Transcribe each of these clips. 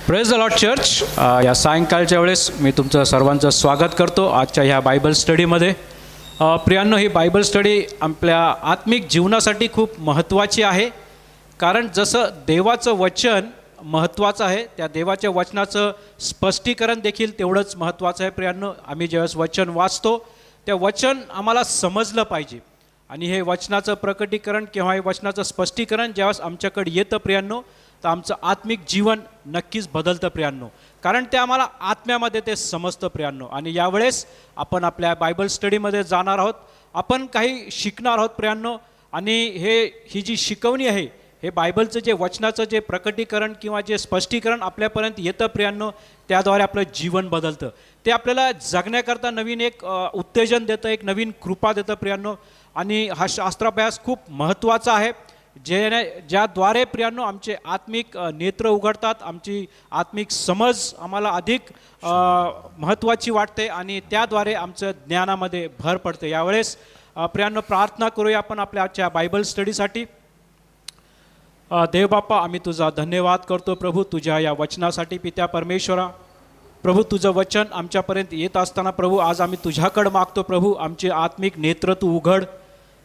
Praise the Lord church. या सायंकाळच्या वेळेस मी तुमचं सर्वांचं स्वागत करतो आजच्या ह्या बायबल स्टडीमध्ये. प्रियांनो, ही बायबल स्टडी आपल्या आत्मिक जीवनासाठी खूप महत्त्वाची आहे. कारण जसं देवाचं वचन महत्त्वाचं आहे, त्या देवाच्या वचनाचं स्पष्टीकरण देखील तेवढंच महत्त्वाचं आहे. प्रियांनो, आम्ही ज्यावेळेस वचन वाचतो त्या वचन आम्हाला समजलं पाहिजे, आणि हे वचनाचं प्रकटीकरण किंवा हे वचनाचं स्पष्टीकरण ज्यावेळेस आमच्याकडे येतं प्रियांनो, तर आमचं आत्मिक जीवन नक्कीच बदलतं प्रियांनो. कारण ते आम्हाला आत्म्यामध्ये ते समजतं प्रियांनो. आणि यावेळेस आपण आपल्या बायबल स्टडीमध्ये जाणार आहोत, आपण काही शिकणार आहोत प्रियांनो. आणि ही जी शिकवणी आहे, हे बायबलचं जे वचनाचं जे प्रकटीकरण किंवा जे स्पष्टीकरण आपल्यापर्यंत येतं प्रियांनो, त्याद्वारे आपलं जीवन बदलतं. ते आपल्याला जगण्याकरता नवीन एक उत्तेजन देतं, एक नवीन कृपा देतं प्रियांनो. आणि हा शास्त्राभ्यास खूप महत्त्वाचा आहे, ज्याद्वारे प्रियांनो आमचे आत्मिक नेत्र उघडतात, आमची आत्मिक समज आम्हाला अधिक महत्त्वाची वाटते, आणि त्याद्वारे आमचं ज्ञानामध्ये भर पडते. यावेळेस प्रियांनो प्रार्थना करूया आपण आपल्या आजच्या बायबल स्टडीसाठी. देवबाप्पा, आम्ही तुझा धन्यवाद करतो प्रभू तुझ्या या वचनासाठी. पित्या परमेश्वरा, प्रभू तुझं वचन आमच्यापर्यंत येत असताना प्रभू आज आम्ही तुझ्याकडं मागतो प्रभू, आमचे आत्मिक नेत्र तू उघड,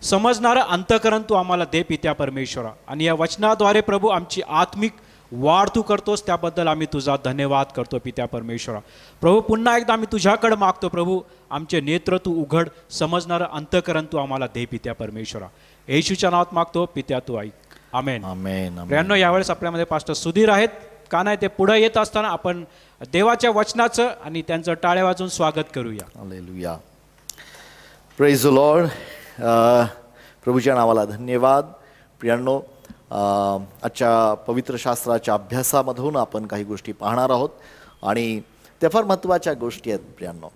समजणारं अंतःकरण तू आम्हाला दे पित्या परमेश्वरा. आणि या वचनाद्वारे प्रभू आमची आत्मिक वाढ तू करतोस, त्याबद्दल आम्ही तुझा धन्यवाद करतो पित्या परमेश्वरा. प्रभू पुन्हा एकदा आम्ही तुझ्याकडे मागतो प्रभू, आमचे नेत्र तू उघड, समजणारं अंतःकरण तू आम्हाला दे पित्या परमेश्वरा. येशूच्या नावात मागतो पित्या, तू ऐक. आमेन. आमेन. प्रियांनो, यावेळेस आपल्यामध्ये पास्टर सुधीर आहेत का नाही, ते पुढे येत असताना आपण देवाच्या वचनाचं आणि त्यांचं टाळ्या वाजून स्वागत करूया. हालेलुया. Praise the Lord. प्रभूच्या नावाला धन्यवाद. प्रियांनो, आजच्या पवित्र शास्त्राच्या अभ्यासामधून आपण काही गोष्टी पाहणार आहोत, आणि त्या फार महत्त्वाच्या गोष्टी आहेत प्रियांनो.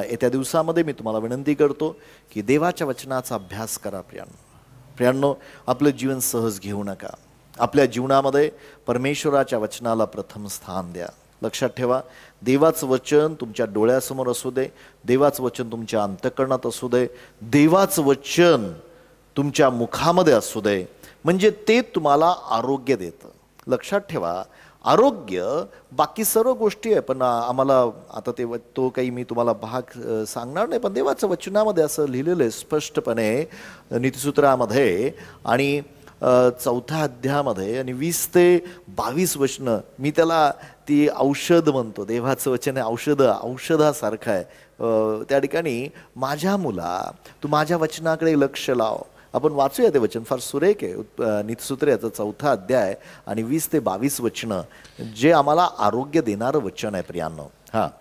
येत्या दिवसामध्ये मी तुम्हाला विनंती करतो की देवाच्या वचनाचा अभ्यास करा प्रियांनो. आपलं जीवन सहज घेऊ नका. आपल्या जीवनामध्ये परमेश्वराच्या वचनाला प्रथम स्थान द्या. लक्षात ठेवा, देवाचं वचन तुमच्या डोळ्यासमोर असू दे, देवाचं वचन तुमच्या अंतःकरणात असू दे, देवाचं वचन तुमच्या मुखामध्ये असू दे, म्हणजे ते तुम्हाला आरोग्य देतं. लक्षात ठेवा, आरोग्य बाकी सर्व गोष्टी आहे, पण आम्हाला आता तो काही मी तुम्हाला भाग सांगणार नाही, पण देवाच्या वचनामध्ये असं लिहिलेलं आहे स्पष्टपणे नीतिसूत्रामध्ये, आणि 4 अध्यायामध्ये आणि 20 ते 22 वचनं. मी त्याला ती औषध म्हणतो. देवाचं वचन आहे औषधासारखं आहे. त्या ठिकाणी माझ्या मुला, तू माझ्या वचनाकडे लक्ष लाव. आपण वाचूया ते वचन, फार सुरेख आहे. नीतिसूत्रे याचा 4 अध्याय आणि 20 ते 22 वचनं, जे आम्हाला आरोग्य देणारं वचन आहे प्रियांनो.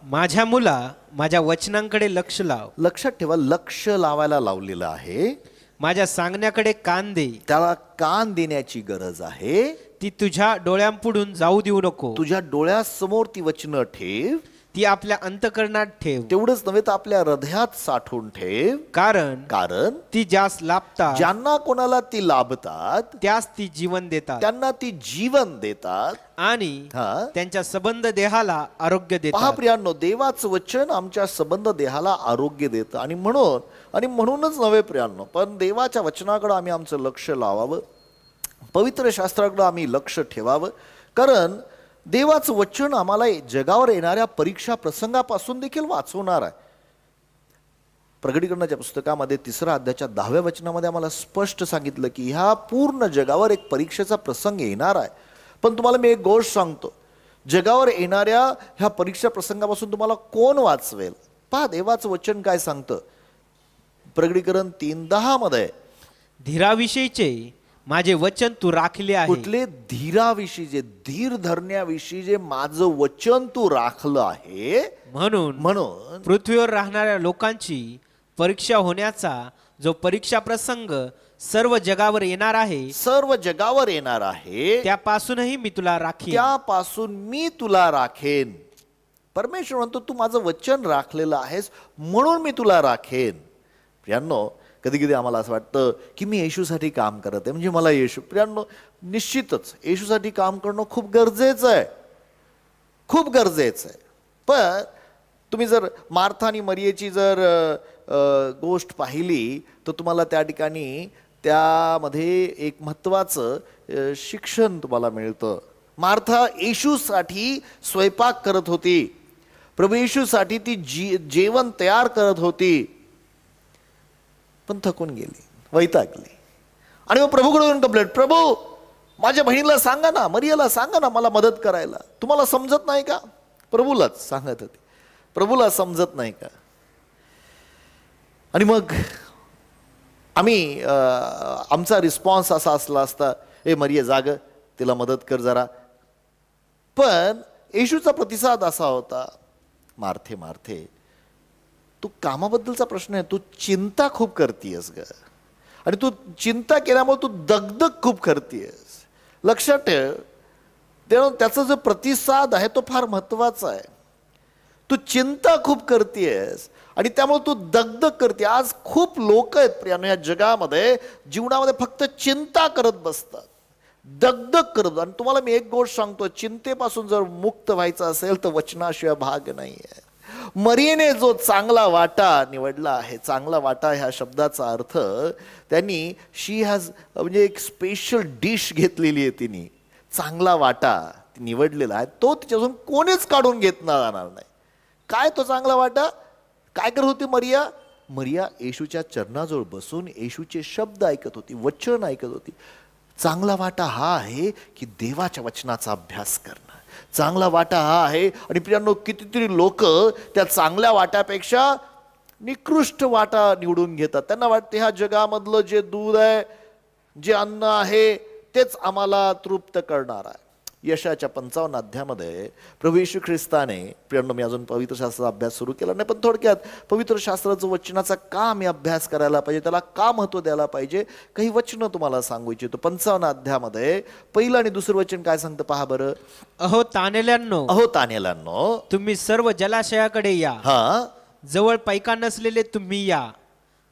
माझ्या मुला, माझ्या वचनांकडे लक्ष लाव. लक्षात ठेवा, लक्ष लावायला लावलेलं आहे. माझ्या सांगण्याकडे कान दे. त्याला कान देण्याची गरज आहे. ती तुझ्या डोळ्यांपुढून जाऊ देऊ नको. तुझ्या डोळ्यासमोर ती वचनं ठेव. ती आपल्या अंतःकरणात ठेव. तेवढंच नव्हे तर आपल्या हृदयात साठवून ठेव. कारण ती ज्यास लाभतात, ज्यांना कोणाला ती लाभतात, त्यास ती जीवन देतात. त्यांना ती जीवन देतात, आणि त्यांच्या संबंध देहाला आरोग्य देतात. पहा प्रियांनो, देवाचं वचन आमच्या संबंध देहाला आरोग्य देतं. आणि म्हणूनच नव्हे प्रियांनो, पण देवाच्या वचनाकडे आम्ही आमचं लक्ष लावावं, पवित्र शास्त्राकडे आम्ही लक्ष ठेवावं. कारण देवाचं वचन आम्हाला जगावर येणाऱ्या परीक्षा प्रसंगापासून देखील वाचवणार आहे. प्रकटीकरणाच्या पुस्तकामध्ये 3 अध्यायाच्या 10व्या वचनामध्ये आम्हाला स्पष्ट सांगितलं की ह्या पूर्ण जगावर एक परीक्षेचा प्रसंग येणार आहे. पण तुम्हाला मी एक गोष्ट सांगतो, जगावर येणाऱ्या ह्या परीक्षा प्रसंगापासून तुम्हाला कोण वाचवेल? पहा देवाचं वचन काय सांगतं. प्रकटीकरण 3:10 मध्ये, धीराविषयीचे माझे वचन तू राखले आहे. कुठले धीराविषयी? जे धीर धरण्याविषयी जे माझं वचन तू राखलं आहे. म्हणून पृथ्वीवर राहणाऱ्या लोकांची परीक्षा होण्याचा जो परीक्षा प्रसंग सर्व जगावर येणार आहे, त्यापासूनही मी तुला राखीन. त्यापासून मी तुला राखेन. परमेश्वर म्हणतो, तू माझं वचन राखलेलं आहेस म्हणून मी तुला राखेन. प्रियांनो, कधी कधी आम्हाला असं वाटतं की मी येशूसाठी काम करत आहे, म्हणजे मला येशू. प्रियांनो, निश्चितच येशूसाठी काम करणं खूप गरजेचं आहे. पण तुम्ही जर मार्था आणि मरियेची जर गोष्ट पाहिली तर तुम्हाला त्या ठिकाणी त्यामध्ये एक महत्त्वाचं शिक्षण तुम्हाला मिळतं. मार्था येशूसाठी स्वयंपाक करत होती, प्रभू येशूसाठी ती जेवण तयार करत होती, पण थकून गेली, वैतागली. आणि मग प्रभूकडून कंप्लेंट, प्रभू माझ्या बहिणीला सांगा ना, मरियाला सांगा ना मला मदत करायला, तुम्हाला समजत नाही का? प्रभूलाच सांगत होते, प्रभूला समजत नाही का? आणि मग आम्ही आमचा रिस्पॉन्स असा असला असता, ए मरिया जाग, तिला मदत कर जरा. पण येशूचा प्रतिसाद असा होता, मार्थे मार्थे, तू कामाबद्दलचा प्रश्न आहे, तू चिंता खूप करतीयस ग, आणि तू चिंता केल्यामुळे तू दगदग खूप करतीयस. लक्षात ठेव, तेव्हा त्याचा जो प्रतिसाद आहे तो फार महत्वाचा आहे. तू चिंता खूप करतेस आणि त्यामुळे तू दगदग करते. आज खूप लोक आहेत प्रियानो या जगामध्ये, जीवनामध्ये फक्त चिंता करत बसतात, दगदग करत. आणि तुम्हाला मी एक गोष्ट सांगतो, चिंतेपासून जर मुक्त व्हायचं असेल तर वचनाशिवाय भाग नाही आहे. मरियेने जो चांगला वाटा निवडला आहे, चांगला वाटा ह्या शब्दाचा अर्थ त्यांनी शी हॅज म्हणजे एक स्पेशल डिश घेतलेली आहे, तिने चांगला वाटा निवडलेला आहे, तो तिच्यापासून कोणीच काढून घेतला जाणार नाही. काय तो चांगला वाटा? काय करत होती मरिया? मरिया येशूच्या चरणाजवळ बसून येशूचे शब्द ऐकत होती, वचन ऐकत होती. चांगला वाटा हा आहे की देवाच्या वचनाचा अभ्यास करणं, चांगला वाटा हा आहे. आणि प्रियांनो, कितीतरी लोक त्या चांगल्या वाट्यापेक्षा निकृष्ट वाटा निवडून घेतात. त्यांना वाटते ह्या जगामधलं जे दूध आहे, जे अन्न आहे, तेच आम्हाला तृप्त करणार आहे. यशाच्या 55 अध्यायामध्ये प्रभू येशू ख्रिस्ताने, प्रियांनो मी अजून पवित्र शास्त्राचा अभ्यास सुरू केला नाही, पण थोडक्यात पवित्र शास्त्राचं वचनाचा का आम्ही अभ्यास करायला पाहिजे, त्याला का महत्व द्यायला पाहिजे, काही वचनं तुम्हाला सांगू इच्छितो. 55 अध्यायामध्ये पहिलं आणि दुसरं वचन काय सांगतं पहा बरं. अहो तानेल्यांनो, अहो तानेल्यांनो, तुम्ही सर्व जलाशयाकडे या, हा जवळ पैका नसलेले तुम्ही या,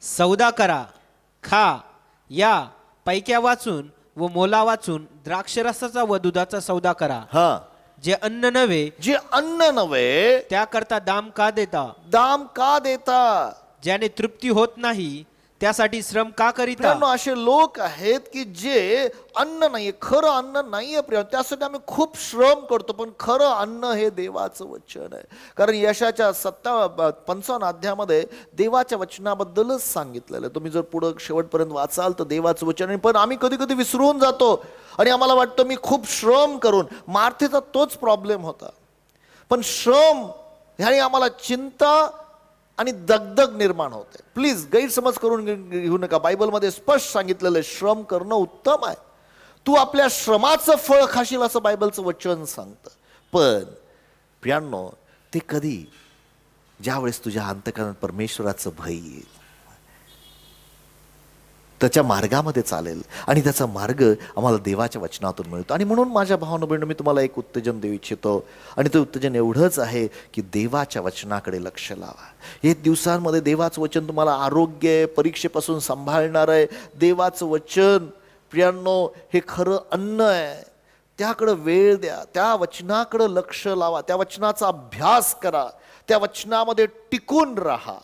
सौदा करा, खा, या, पैक्या वाचून व मोला वाचून द्राक्षरसाचा व दुधाचा सौदा करा. हा, जे अन्न नव्हे, जे अन्न नव्हे त्याकरता दाम का देता? दाम का देता? ज्याने तृप्ती होत नाही त्यासाठी श्रम का करीता? प्रियांनो, असे लोक आहेत की जे अन्न नाहीये, खरं अन्न नाहीये प्रियांनो, त्यासाठी आम्ही खूप श्रम करतो, पण खरं अन्न हे देवाचं वचन आहे. कारण यशाच्या 55 अध्यायामध्ये देवाच्या वचनाबद्दलच सांगितलेलं आहे. तुम्ही जर पुढं शेवटपर्यंत वाचाल तर देवाचं वचन आहे. पण आम्ही कधी कधी विसरून जातो आणि आम्हाला वाटतं मी खूप श्रम करून. मार्थेचा तोच प्रॉब्लेम होता. पण श्रम ह्याने आम्हाला चिंता आणि दगदग निर्माण होते. प्लीज गैरसमज करून घेऊ नका. बायबलमध्ये स्पष्ट सांगितलेलं आहे, श्रम करणं उत्तम आहे, तू आपल्या श्रमाचं फळ खाशील असं बायबलचं वचन सांगतं. पण प्रियांनो, ते कधी? ज्यावेळेस तुझ्या अंतःकरणात परमेश्वराचं भय येईल, त्याच्या मार्गामध्ये चालेल, आणि त्याचा मार्ग आम्हाला देवाच्या वचनातून मिळतो. आणि म्हणून माझ्या भावांनो बहिणींनो, मी तुम्हाला एक उत्तेजन देऊ इच्छितो, आणि ते उत्तेजन एवढंच आहे की देवाच्या वचनाकडे लक्ष लावा. हे दिवसांमध्ये देवाचं वचन तुम्हाला आरोग्य परीक्षेपासून सांभाळणार आहे. देवाचं वचन प्रियांनो हे खरं अन्न आहे. त्याकडं वेळ द्या, त्या वचनाकडं लक्ष लावा, त्या वचनाचा अभ्यास करा, त्या वचनामध्ये टिकून राहा.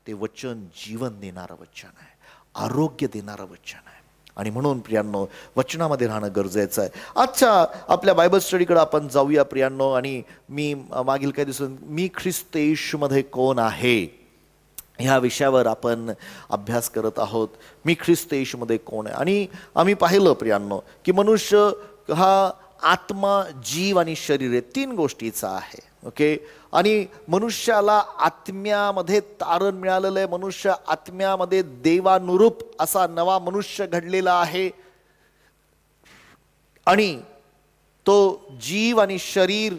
ते वचन जीवन देणारं वचन आहे, आरोग्य देणारं वचन आहे. आणि म्हणून प्रियांनो, वचनामध्ये राहणं गरजेचं आहे. आजच्या आपल्या बायबल स्टडीकडे आपण जाऊया प्रियांनो. आणि मी मागील काही दिवसांत मी ख्रिस्त येशूमध्ये कोण आहे ह्या विषयावर आपण अभ्यास करत आहोत. मी ख्रिस्त येशूमध्ये कोण आहे. आणि आम्ही पाहिलं प्रियांनो की मनुष्य हा आत्मा, जीव आणि शरीर हे 3 गोष्टीचा आहे. ओके. आणि मनुष्याला आत्म्यामध्ये तारण मिळालेलं आहे. मनुष्य आत्म्यामध्ये देवानुरूप असा नवा मनुष्य घडलेला आहे. आणि तो जीव आणि शरीर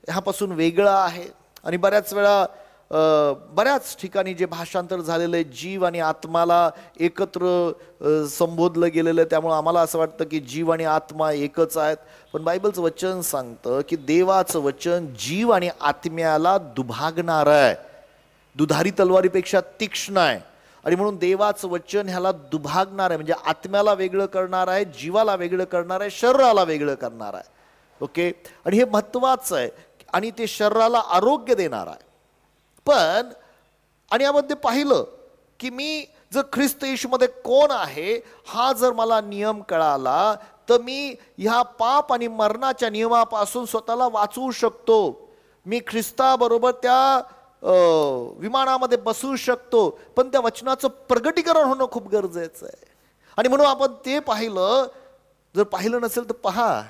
ह्यापासून वेगळा आहे. आणि बऱ्याच वेळा बऱ्याच ठिकाणी जे भाषांतर झालेलं आहे, जीव आणि आत्माला एकत्र संबोधलं गेलेलं आहे. त्यामुळे आम्हाला असं वाटतं की जीव आणि आत्मा एकच आहेत. पण बायबलचं वचन सांगतं की देवाचं वचन जीव आणि आत्म्याला दुभागणार आहे, दुधारी तलवारीपेक्षा तीक्ष्ण आहे. आणि म्हणून देवाचं वचन ह्याला दुभागणार आहे, म्हणजे आत्म्याला वेगळं करणार आहे, जीवाला वेगळं करणार आहे, शरीराला वेगळं करणार आहे. ओके. आणि हे महत्त्वाचं आहे. आणि ते शरीराला आरोग्य देणार आहे. पण आणि यामध्ये पाहिलं की मी जर ख्रिस्त येशूमध्ये कोण आहे हा जर मला नियम कळाला तर मी ह्या पाप आणि मरणाच्या नियमापासून स्वतःला वाचवू शकतो. मी ख्रिस्ताबरोबर त्या विमानामध्ये बसू शकतो. पण त्या वचनाचं प्रगटीकरण होणं खूप गरजेचं आहे. आणि म्हणून आपण ते पाहिलं. जर पाहिलं नसेल तर पहा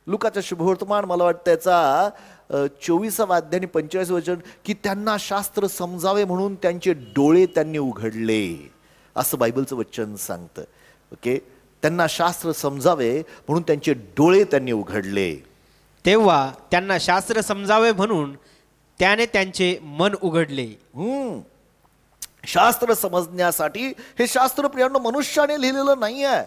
लुकाचा शुभवर्तमान, मला वाटतं त्याचा 24वा अध्याय आणि 45 वचन, की त्यांना शास्त्र समजावे म्हणून त्यांचे डोळे त्यांनी उघडले, असं बायबलचं वचन सांगतं. ओके, त्यांना शास्त्र समजावे म्हणून त्यांचे डोळे त्यांनी उघडले. तेव्हा त्यांना शास्त्र समजावे म्हणून त्याने त्यांचे मन उघडले. शास्त्र समजण्यासाठी हे शास्त्र प्रियांनो मनुष्याने लिहिलेलं नाही आहे.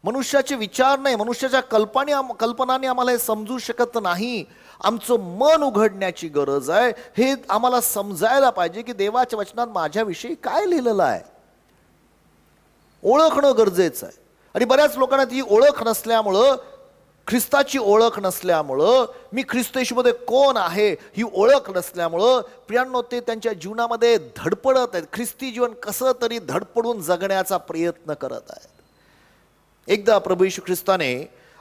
मनुष्याचे विचार नाही, मनुष्याच्या कल्पनाने आम्हाला हे समजू शकत नाही. आमचं मन उघडण्याची गरज आहे. हे आम्हाला समजायला पाहिजे की देवाच्या वचनात माझ्याविषयी काय लिहिलेलं आहे. ओळखणं गरजेचं आहे. आणि बऱ्याच लोकांना ती ओळख नसल्यामुळं, ख्रिस्ताची ओळख नसल्यामुळं, मी ख्रिस्त येशूमध्ये कोण आहे ही ओळख नसल्यामुळं प्रियांनो ते त्यांच्या जीवनामध्ये धडपडत आहेत. ख्रिस्ती जीवन कसं तरी धडपडून जगण्याचा प्रयत्न करत आहेत. एकदा प्रभू येशू ख्रिस्ताने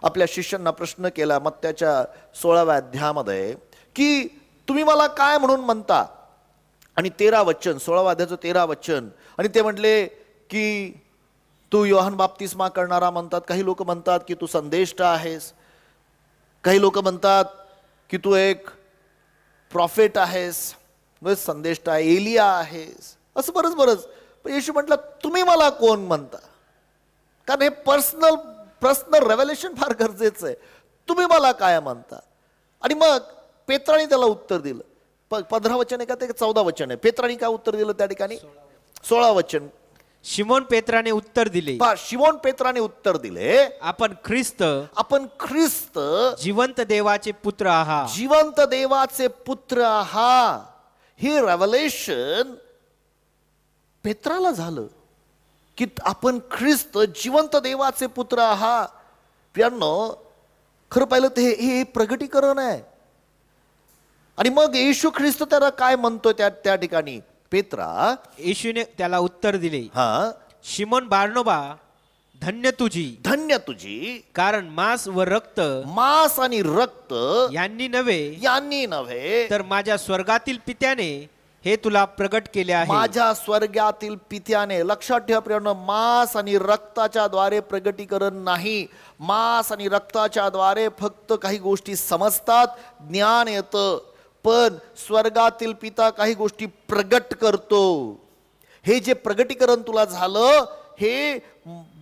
आपल्या शिष्यांना प्रश्न केला मत्त्याच्या 16व्या अध्यायामध्ये, की तुम्ही मला काय म्हणून म्हणता. आणि 13 वचन, 16व्या अध्यायाचं 13 वचन, आणि ते म्हटले की तू योहान बाप्तिस्मा करणारा म्हणतात, काही लोक म्हणतात की तू संदेष्टा आहेस, काही लोक म्हणतात की तू एक प्रॉफेट आहेस, संदेष्टा एलिया आहेस, असं बरंच. पण येशू म्हटलं तुम्ही मला कोण म्हणता. कारण हे पर्सनल रेव्हलेशन फार गरजेचं आहे. तुम्ही मला काय म्हणता. आणि मग पेत्राने त्याला उत्तर दिलं. 15 वचन आहे का ते 14 वचन आहे. पेत्राने काय उत्तर दिलं त्या ठिकाणी, 16 वचन. शिमोन पेत्राने उत्तर दिले, शिमोन पेत्राने उत्तर दिले, आपण ख्रिस्त जिवंत देवाचे पुत्र आहात. जिवंत देवाचे पुत्र आहात. हे रेव्हलेशन पेत्राला झालं की आपण ख्रिस्त जिवंत देवाचे पुत्र आहात. प्रियांनो, खरं पाहिलं तर हे प्रगटीकरण आहे. आणि मग येशू ख्रिस्त त्याला काय म्हणतोय त्या ठिकाणी, पेत्रा, येशूने त्याला उत्तर दिले, शिमोन बारनोबा, धन्य तुझी, कारण मांस आणि रक्त यांनी नव्हे तर माझ्या स्वर्गातील पित्याने हे तुला प्रगट केले आहे. माझ्या स्वर्गातील पित्याने. लक्षात ठेवा प्रियांनो, मांस आणि रक्ताच्या द्वारे प्रगटीकरण नाही. मांस आणि रक्ताच्या द्वारे फक्त काही गोष्टी समजतात, ज्ञान येतं, पण स्वर्गातील पिता काही गोष्टी प्रगट करतो. हे जे प्रगटीकरण तुला झालं हे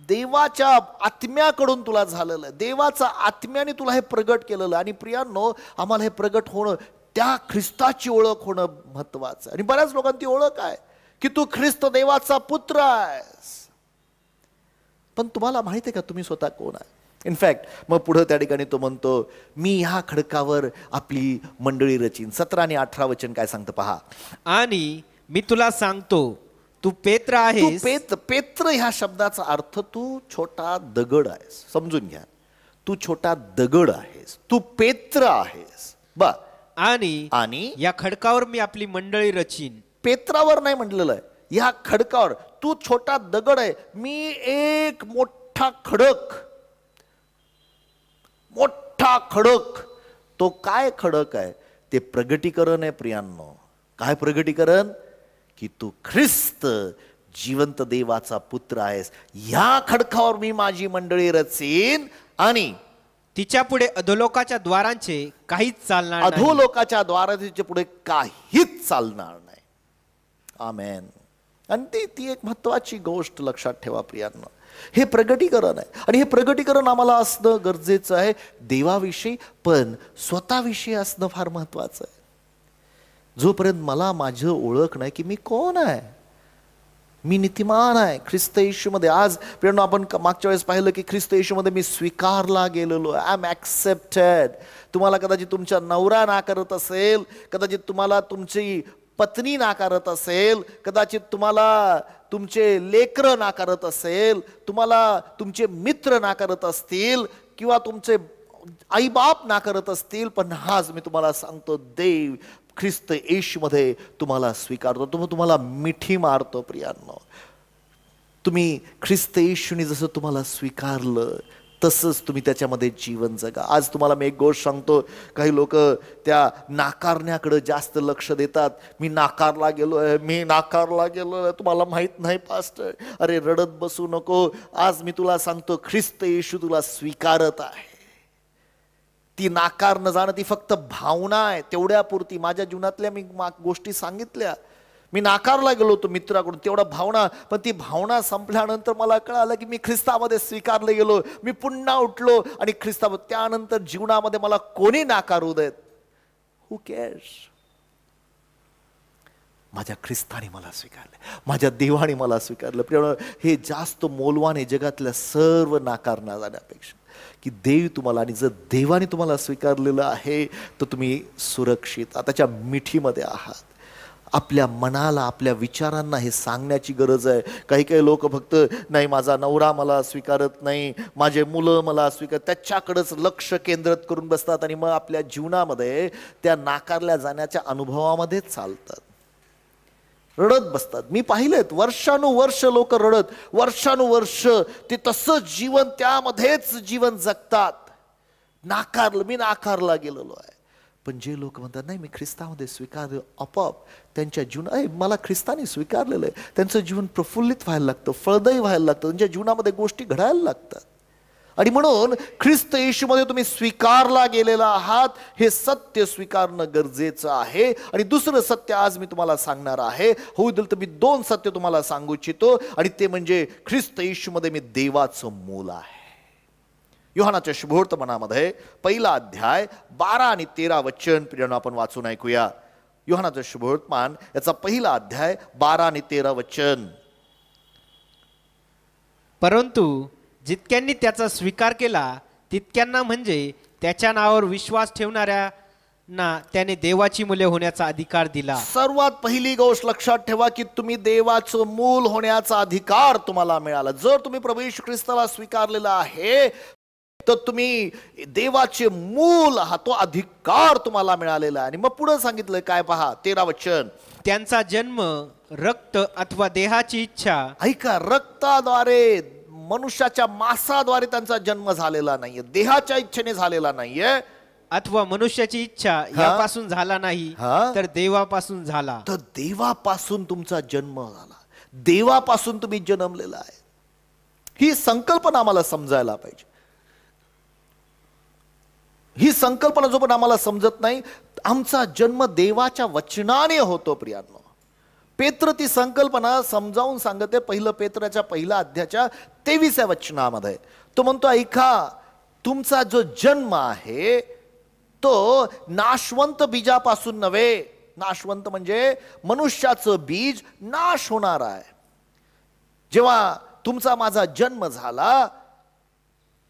देवाच्या आत्म्याकडून तुला झालेलं आहे. देवाचा आत्म्याने तुला हे प्रगट केलेलं. आणि प्रियांनो, आम्हाला हे प्रगट होणं, त्या ख्रिस्ताची ओळख होणं महत्वाचं. आणि बऱ्याच लोकांची ओळख आहे की तू ख्रिस्त देवाचा पुत्र आहेस, पण तुम्हाला माहिती आहे का तुम्ही स्वतः कोण आहे. इनफॅक्ट मग पुढे त्या ठिकाणी तो म्हणतो, मी ह्या खडकावर आपली मंडळी रचीन. 17 आणि 18 वचन काय सांगतं पहा. आणि मी तुला सांगतो, तू पेत्र आहेस. पेत्र ह्या शब्दाचा अर्थ तू छोटा दगड आहेस. समजून घ्या, तू छोटा दगड आहेस, तू पेत्र आहेस. आणि या खडकावर मी आपली मंडळी रचीन. पेत्रावर नाही म्हटलेलं आहे, ह्या खडकावर. तू छोटा दगड आहे, मी एक मोठा खडक. तो काय खडक आहे, ते प्रगटीकरण आहे प्रियांनो. काय प्रगटीकरण, की तू ख्रिस्त जिवंत देवाचा पुत्र आहेस. या खडकावर मी माझी मंडळी रचीन आणि तिच्या पुढे अधोलोकाच्या द्वारांचे काहीच चालणार नाही. अधोलोकाच्या द्वारांचे पुढे काहीच चालणार नाही. आमेन. आणि ती एक महत्वाची गोष्ट लक्षात ठेवा प्रियांनो. हे प्रगटीकरण आहे. आणि हे प्रगटीकरण आम्हाला असणं गरजेचं आहे. देवाविषयी पण स्वतःविषयी असणं फार महत्वाचं आहे. जोपर्यंत मला माझं ओळख नाही की मी कोण आहे, मी नीतिमान आहे ख्रिस्त येशूमध्ये. आज प्रियांनो, आपण मागच्या वेळेस पाहिलं की ख्रिस्त येशूमध्ये मी स्वीकारला गेलेलो, आय एम ॲक्सेप्टेड. तुम्हाला कदाचित तुमचा नवरा नाकारत असेल, कदाचित तुम्हाला तुमची पत्नी नाकारत असेल, कदाचित तुम्हाला तुमचे लेकरं नाकारत असेल, तुम्हाला तुमचे मित्र नाकारत असतील, किंवा तुमचे आईबाप नाकारत असतील, पण आज मी तुम्हाला सांगतो, देव ख्रिस्त येशूमध्ये तुम्हाला स्वीकारतो. तुम्हाला मिठी मारतो. प्रियांनो, तुम्ही ख्रिस्त येशूने जसं तुम्हाला स्वीकारलं तसंच तुम्ही त्याच्यामध्ये जीवन जगा. आज तुम्हाला मी एक गोष्ट सांगतो, काही लोक त्या नाकारण्याकडे जास्त लक्ष देतात. मी नाकारला गेलोय. तुम्हाला माहित नाही पास्टर. अरे रडत बसू नको. आज मी तुला सांगतो, ख्रिस्त येशू तुला स्वीकारत आहे. ती नाकारणं जाणं ती फक्त भावना आहे, तेवढ्यापुरती. माझ्या जीवनातल्या मी गोष्टी सांगितल्या. मी नाकारला गेलो होतो मित्राकडून, तेवढा भावना. पण ती भावना संपल्यानंतर मला कळालं की मी ख्रिस्तामध्ये स्वीकारले गेलो. मी पुन्हा उठलो आणि त्यानंतर जीवनामध्ये मला कोणी नाकारू देत, हू केअर्स. माझ्या ख्रिस्ताने मला स्वीकारले, माझ्या देवाने मला स्वीकारलं. प्रिय, हे जास्त मौल्यवान आहे जगातल्या सर्व नाकारण्या जाण्यापेक्षा, की देव तुम्हाला, आणि जर देवाने तुम्हाला स्वीकारलेलं आहे तर तुम्ही सुरक्षित त्याच्या मिठीमध्ये आहात. आपल्या मनाला, आपल्या विचारांना हे सांगण्याची गरज आहे. काही काही लोक फक्त नाही, माझा नवरा मला स्वीकारत नाही, माझे मुलं मला त्याच्याकडेच लक्ष केंद्रित करून बसतात आणि मग आपल्या जीवनामध्ये त्या नाकारल्या जाण्याच्या अनुभवामध्येच चालतात, रडत बसतात. मी पाहिलेत वर्षानुवर्ष लोक रडत, वर्षानुवर्ष ते तसंच जीवन, त्यामध्येच जीवन जगतात. मी नाकारला गेलेलो आहे. पण जे लोक म्हणतात नाही मी ख्रिस्तामध्ये स्वीकारलं, आपोआप त्यांच्या जीवनात मला ख्रिस्ताने स्वीकारलेलं आहे, त्यांचं जीवन प्रफुल्लित व्हायला लागतं, फळदायी व्हायला लागतं, त्यांच्या जीवनामध्ये गोष्टी घडायला लागतात. आणि म्हणून ख्रिस्त येशूमध्ये तुम्ही स्वीकारला गेलेला आहात, हे सत्य स्वीकारणं गरजेचं आहे. आणि दुसरं सत्य आज मी तुम्हाला सांगणार आहे. होऊ दिलं तर मी 2 सत्य तुम्हाला सांगू इच्छितो, आणि ते म्हणजे ख्रिस्त येशूमध्ये मी देवाचं मूल आहे. योहानाच्या शुभवर्तमानामध्ये 1 अध्याय 12 आणि 13 वचन प्रियांनो आपण वाचून ऐकूया. योहानाचं शुभवर्तमान याचा 1 अध्याय 12 आणि 13 वचन. परंतु जितक्यांनी त्याचा स्वीकार केला तितक्यांना, म्हणजे त्याच्या नावावर विश्वास ठेवणाऱ्यांना, त्याने देवाची मुले होण्याचा अधिकार दिला. सर्वात पहिली गोष्ट लक्षात ठेवा की तुम्ही देवाचं मूल होण्याचा अधिकार तुम्हाला मिळाला. जर तुम्ही प्रभू येशू ख्रिस्ताला स्वीकारलेला आहे तर तुम्ही देवाचे मूल आहात, तो अधिकार तुम्हाला मिळालेला आहे. आणि मग पुढे सांगितलं काय पहा, 13 वचन. त्यांचा जन्म रक्त अथवा देहाची इच्छा, ऐका, रक्ताद्वारे, मनुष्याच्या मांसाद्वारे त्यांचा जन्म झालेला नाहीये, देहाच्या इच्छेने झालेला नाहीये, अथवा मनुष्याची इच्छा यापासून झाला नाही, तर देवापासून झाला. तर देवापासून तुमचा जन्म झाला, देवापासून तुम्ही जन्मलेला आहे. ही संकल्पना आम्हाला समजायला पाहिजे. ही संकल्पना जो पण आम्हाला समजत नाही, आमचा जन्म देवाच्या वचनाने होतो. प्रियांनो, पेत्र ती संकल्पना समजावून सांगते 1 पेत्राच्या 1 अध्यायाच्या 23व्या वचनामध्ये. तो म्हणतो, ऐका, तुमचा जो जन्म आहे तो नाशवंत बीजापासून नव्हे. नाशवंत म्हणजे मनुष्याचं बीज नाश होणार आहे. जेव्हा तुमचा माझा जन्म झाला,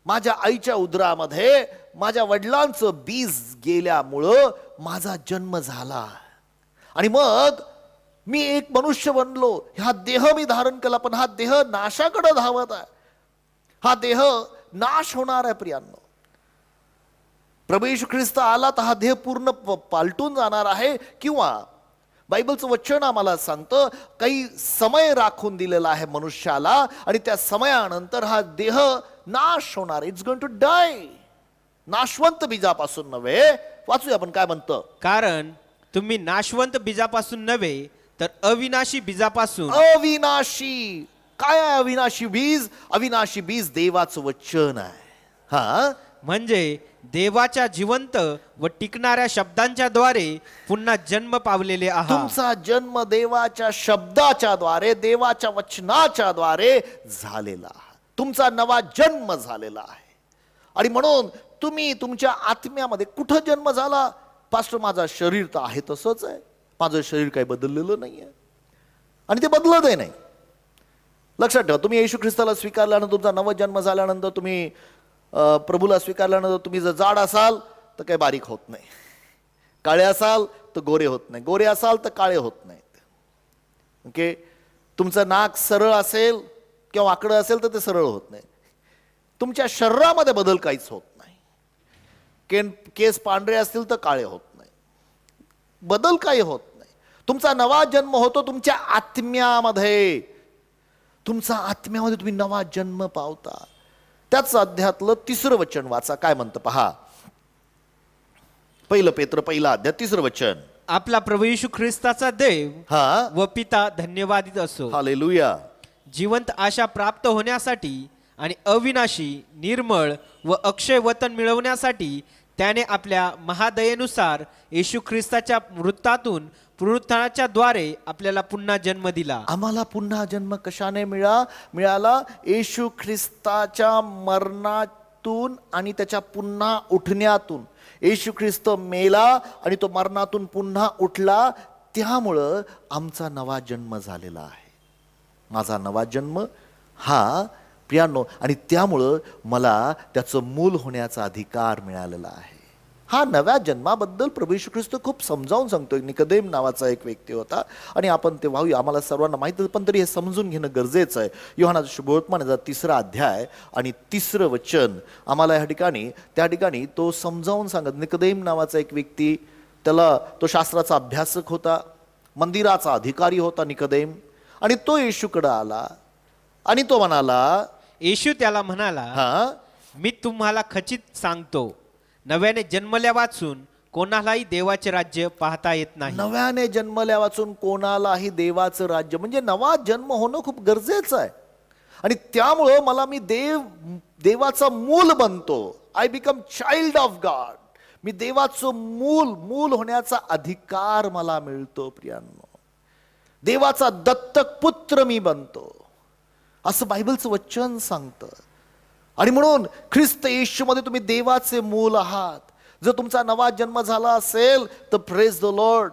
माझ्या आईच्या उदरामध्ये माझ्या वडिलांचं बीज गेल्यामुळं माझा जन्म झाला, आणि मग मी एक मनुष्य बनलो. हा देह मी धारण केला, पण हा देह नाशाकडे धावत आहे. हा देह नाश होणार आहे. प्रियांनो, प्रभू येशू ख्रिस्त आला तर हा देह पूर्ण पालटून जाणार आहे. किंवा बायबलचं वचन आम्हाला सांगतं काही समय राखून दिलेला आहे मनुष्याला, आणि त्या समयानंतर हा देह नाश होणार. It's going to die. नाशवंत बीजापासून नव्हे. वाचूया आपण काय म्हणतं. कारण तुम्ही नाशवंत बीजापासून नव्हे तर अविनाशी बीजापासून. अविनाशी काय आहे? अविनाशी बीज. अविनाशी बीज देवाचं वचन आहे. हा म्हणजे देवाच्या जिवंत व टिकणाऱ्या शब्दांच्या द्वारे पुन्हा जन्म पावलेले आहात. तुमचा जन्म देवाच्या शब्दाच्या द्वारे, देवाच्या वचनाच्या द्वारे झालेला आहे. तुमचा नवा जन्म झालेला आहे. आणि म्हणून तुम्ही तुमच्या आत्म्यामध्ये कुठं जन्म झाला? पास्टर, माझा शरीर तर आहे तसंच आहे, माझं शरीर काही बदललेलं नाहीये, आणि ते बदलतही नाही. लक्षात ठेवा, तुम्ही येशू ख्रिस्ताला स्वीकारल्यानंतर, तुमचा नवा जन्म झाल्यानंतर, तुम्ही प्रभूला स्वीकारल्यानंतर, तुम्ही जर जाड असाल तर काही बारीक होत नाही, काळे असाल तर गोरे होत नाही, गोरे असाल तर काळे होत नाहीत. ओके, तुमचं नाक सरळ असेल किंवा वाकडं असेल तर ते सरळ होत नाही. तुमच्या शरीरामध्ये बदल काहीच होत नाही. केस पांढरे असतील तर काळे होत नाही, बदल काही होत नाही. तुमचा नवा जन्म होतो तुमच्या आत्म्यामध्ये. तुमचा आत्म्यामध्ये तुम्ही नवा जन्म पावता. त्याच अध्यायातलं 3रं वचन वाचा, काय म्हणतं पहा. 1 पेत्र 1 अध्याय 3रं वचन. आपला प्रभू येशू ख्रिस्ताचा देव व पिता धन्यवादित असो. हालेलुया. जिवंत आशा प्राप्त होण्यासाठी आणि अविनाशी, निर्मळ व अक्षय वतन मिळवण्यासाठी त्याने आपल्या महादयेनुसार येशू ख्रिस्ताच्या मृतातून पुनरुत्थानाच्या द्वारे आपल्याला पुन्हा जन्म दिला. आम्हाला पुन्हा जन्म कशाने मिळाला? येशू ख्रिस्ताच्या मरणातून आणि त्याच्या पुन्हा उठण्यातून. येशू ख्रिस्त मेला आणि तो मरणातून पुन्हा उठला, त्यामुळं आमचा नवा जन्म झालेला आहे. माझा नवा जन्म हा प्रियांनो, आणि त्यामुळं मला त्याचं मूल होण्याचा अधिकार मिळालेला आहे. हा नव्या जन्माबद्दल प्रभू येशू ख्रिस्त खूप समजावून सांगतोय. निकोदेम नावाचा एक व्यक्ती होता आणि आपण ते वाहूया, आम्हाला सर्वांना माहिती, पण तरी हे समजून घेणं गरजेचं आहे. योहानाचा शुभवर्तमान 3रा अध्याय आणि 3रं वचन आम्हाला त्या ठिकाणी तो समजावून सांगत. निकोदेम नावाचा एक व्यक्ती, तो शास्त्राचा अभ्यासक होता, मंदिराचा अधिकारी होता निकोदेम, आणि तो येशूकडे आला आणि तो म्हणाला, येशू त्याला म्हणाला, मी तुम्हाला खचित सांगतो, नव्याने जन्मल्या वाचून कोणालाही देवाचे राज्य पाहता येत नाही. नव्याने जन्मल्या वाचून कोणालाही देवाचं राज्य, म्हणजे नवा जन्म होणं खूप गरजेचं आहे. आणि त्यामुळं मला मी देवाचा मूल बनतो. I become child of God. मी देवाचं मूल होण्याचा अधिकार मला मिळतो. प्रियांनो, देवाचा दत्तक पुत्र मी बनतो, असं बायबलचं वचन सांगतं. आणि म्हणून ख्रिस्त येशूमध्ये तुम्ही देवाचे मूल आहात. जर तुमचा नवा जन्म झाला असेल तर प्रेज द लॉर्ड,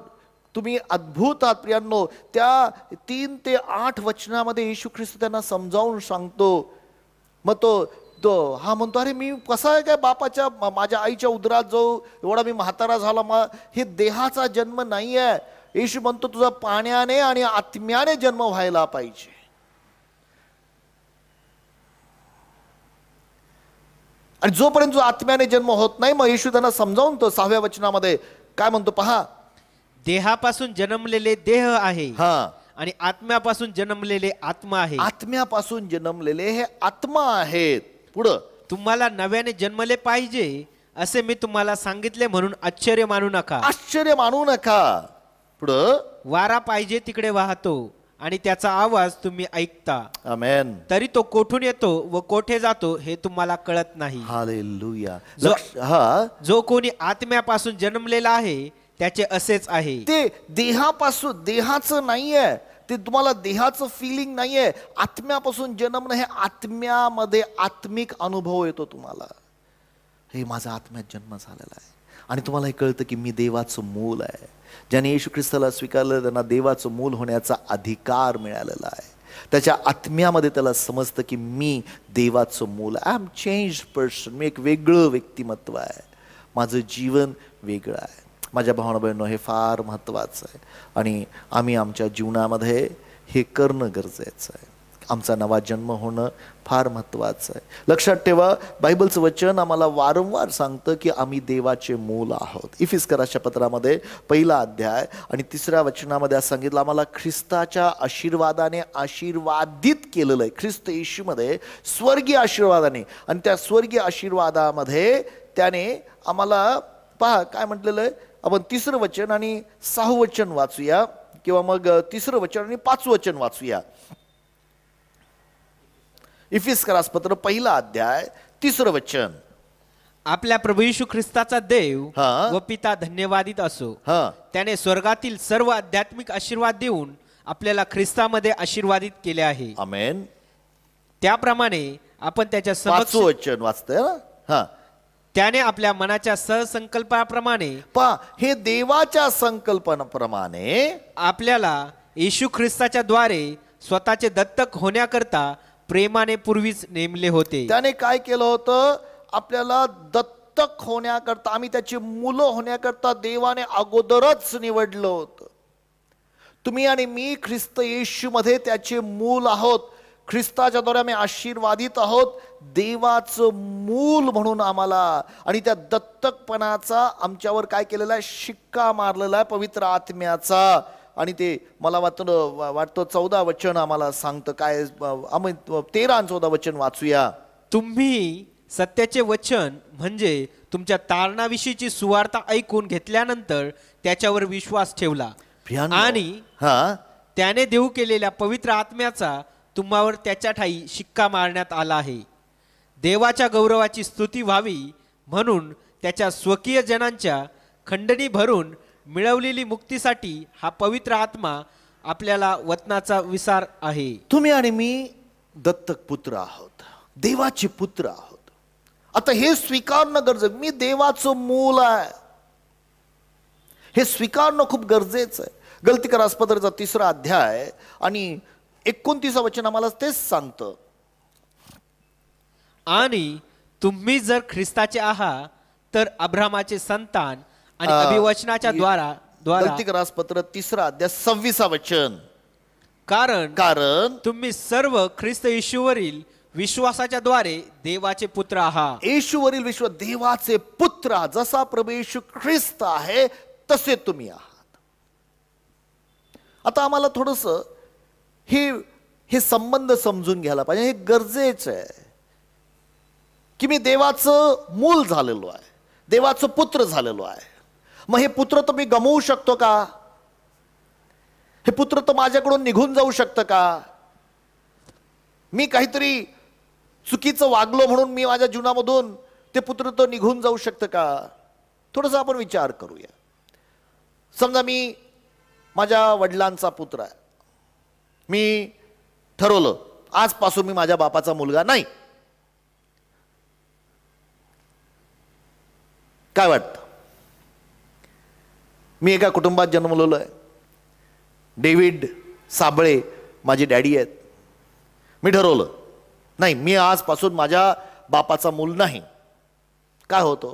तुम्ही अद्भुत आहात. प्रियांनो, त्या 3 ते 8 वचनामध्ये येशू ख्रिस्त त्यांना समजावून सांगतो. मग तो हा म्हणतो, अरे मी कसा आहे काय माझ्या आईच्या उदरात जाऊ, एवढा मी म्हातारा झाला, हे देहाचा जन्म नाही आहे. येशू म्हणतो, तुझा पाण्याने आणि आत्म्याने जन्म व्हायला पाहिजे. आणि जोपर्यंत जो आत्म्याने जन्म होत नाही, मग येशू त्यांना समजावून तो 6व्या वचनामध्ये काय म्हणतो पहा. देहापासून जन्मलेले देह आहे आणि आत्म्यापासून जन्मलेले आत्मा आहे. आत्म्यापासून जन्मलेले हे आत्मा आहेत. पुढं, तुम्हाला नव्याने जन्मले पाहिजे असे मी तुम्हाला सांगितले म्हणून आश्चर्य मानू नका. आश्चर्य मानू नका. पुढं, वारा पाहिजे तिकडे वाहतो आणि त्याचा आवाज तुम्ही ऐकता, आमेन, तरी तो कोठून येतो व कोठे जातो हे तुम्हाला कळत नाही. हालेलुया. जो कोणी आत्म्यापासून जन्मलेला आहे त्याचे असेच आहे. ते देहापासून, देहाचं नाहीये ते, तुम्हाला देहाचं फिलिंग नाहीये. आत्म्यापासून जन्मणं, हे आत्म्यामध्ये आत्मिक अनुभव येतो तुम्हाला. हे माझा आत्म्यात जन्म झालेला आहे आणि तुम्हाला हे कळतं की मी देवाचं मूल आहे. ज्याने येशू ख्रिस्ताला स्वीकारलं त्यांना देवाचं मूल होण्याचा अधिकार मिळालेला आहे. त्याच्या आत्म्यामध्ये त्याला समजतं की मी देवाचं मूल आहे. I am changed person. मी एक वेगळं व्यक्तिमत्व आहे. माझं जीवन वेगळं आहे. माझ्या भावना बहिणींनो, हे फार महत्त्वाचं आहे आणि आम्ही आमच्या जीवनामध्ये हे करणं गरजेचं आहे. आमचा नवा जन्म होणं फार महत्त्वाचं आहे. लक्षात ठेवा, बायबलचं वचन आम्हाला वारंवार सांगतं की आम्ही देवाचे मूल आहोत. इफिस्कराच्या पत्रामध्ये 1 अध्याय आणि 3ऱ्या वचनामध्ये असं सांगितलं, आम्हाला ख्रिस्ताच्या आशीर्वादाने आशीर्वादित केलेलं आहे. ख्रिस्त येशूमध्ये स्वर्गीय आशीर्वादाने, आणि त्या स्वर्गीय आशीर्वादामध्ये त्याने आम्हाला, पहा काय म्हटलेलं आहे. आपण 3रं वचन आणि 6वं वचन वाचूया, किंवा मग 3रं वचन आणि 5वं वचन वाचूया. इफिस्करास पत्र 1 अध्याय 3रं वचन. आपल्या प्रभू येशू ख्रिस्ताचा देव व पिता धन्यवादित असो. त्याने स्वर्गातील सर्व आध्यात्मिक आशीर्वाद देऊन आपल्याला ख्रिस्तामध्ये आशीर्वादित केले आहे. आमेन. त्याप्रमाणे आपण त्याच्या समक्ष, 5वं वचन वाचतोय ना. त्याने आपल्या मनाच्या सहसंकल्पाप्रमाणे, पहा, हे देवाच्या संकल्पनाप्रमाणे आपल्याला येशू ख्रिस्ताच्या द्वारे स्वतःचे दत्तक होण्याकरता प्रेमाने पूर्वीच नेमले होते. त्याने काय केलं होतं? आपल्याला दत्तक होण्याकरता, आम्ही त्याची मुलं होण्याकरता देवाने अगोदरच निवडलं होतं. तुम्ही आणि मी ख्रिस्त येशूमध्ये त्याचे मूल आहोत. ख्रिस्ताच्या द्वारे आम्ही आशीर्वादित आहोत. देवाचं मूल म्हणून आम्हाला, आणि त्या दत्तकपणाचा आमच्यावर काय केलेला आहे? शिक्का मारलेला आहे पवित्र आत्म्याचा. आणि ते मला वाटतं 14 वचन आम्हाला सांगतं काय. आम्ही 13 आणि 14 वचन वाचूया. तुम्ही सत्याचे वचन म्हणजे तुमच्या तारणाविषयीची सुवार्ता ऐकून घेतल्यानंतर त्याच्यावर विश्वास ठेवला आणि त्याने देऊ केलेल्या पवित्र आत्म्याचा तुम्हावर त्याच्या ठाई शिक्का मारण्यात आला आहे. देवाच्या गौरवाची स्तुती व्हावी म्हणून त्याच्या स्वकीय जनांच्या खंडणी भरून मिळवलेली मुक्तीसाठी हा पवित्र आत्मा आपल्याला वचनाचा विसार आहे. तुम्ही आणि मी दत्तक पुत्र आहोत, देवाचे पुत्र आहोत. आता हे स्वीकारणं गरजेचं, मी देवाचं मूल आहे हे स्वीकारणं खूप गरजेचं आहे. गलतीकरासपत्राचा 3रा अध्याय आणि 29 वचन आम्हाला तेच सांगतं. आणि तुम्ही जर ख्रिस्ताचे आहात तर अब्राहमाचे संतान आणि अभिवचनाच्या द्वारा गलतीकरासपत्र 3रा अध्याय 26 वचन. कारण तुम्ही सर्व ख्रिस्त येशूवरील विश्वासाच्या द्वारे देवाचे पुत्र आहात. येशूवरील विश्वास, देवाचे पुत्र आहात. जसा प्रभू येशू ख्रिस्त आहे तसे तुम्ही आहात. आता आम्हाला थोडस हे संबंध समजून घ्यायला पाहिजे. हे गरजेचं आहे की मी देवाचं मूल झालेलो आहे, देवाचं पुत्र झालेलो आहे. मग हे पुत्र तर मी गमवू शकतो का? हे पुत्र तर माझ्याकडून निघून जाऊ शकतं का? मी काहीतरी चुकीचं वागलो म्हणून मी माझ्या जीवनामधून ते पुत्र तर निघून जाऊ शकतं का? थोडंसं आपण विचार करूया. समजा मी माझ्या वडिलांचा पुत्र आहे, मी ठरवलं आजपासून मी माझ्या बापाचा मुलगा नाही. काय वाटतं? मी एका कुटुंबात जन्मलेलो आहे. डेव्हिड साबळे माझे डॅडी आहेत. मी ठरवलं नाही, मी आजपासून माझ्या बापाचा मूल नाही. काय होतं?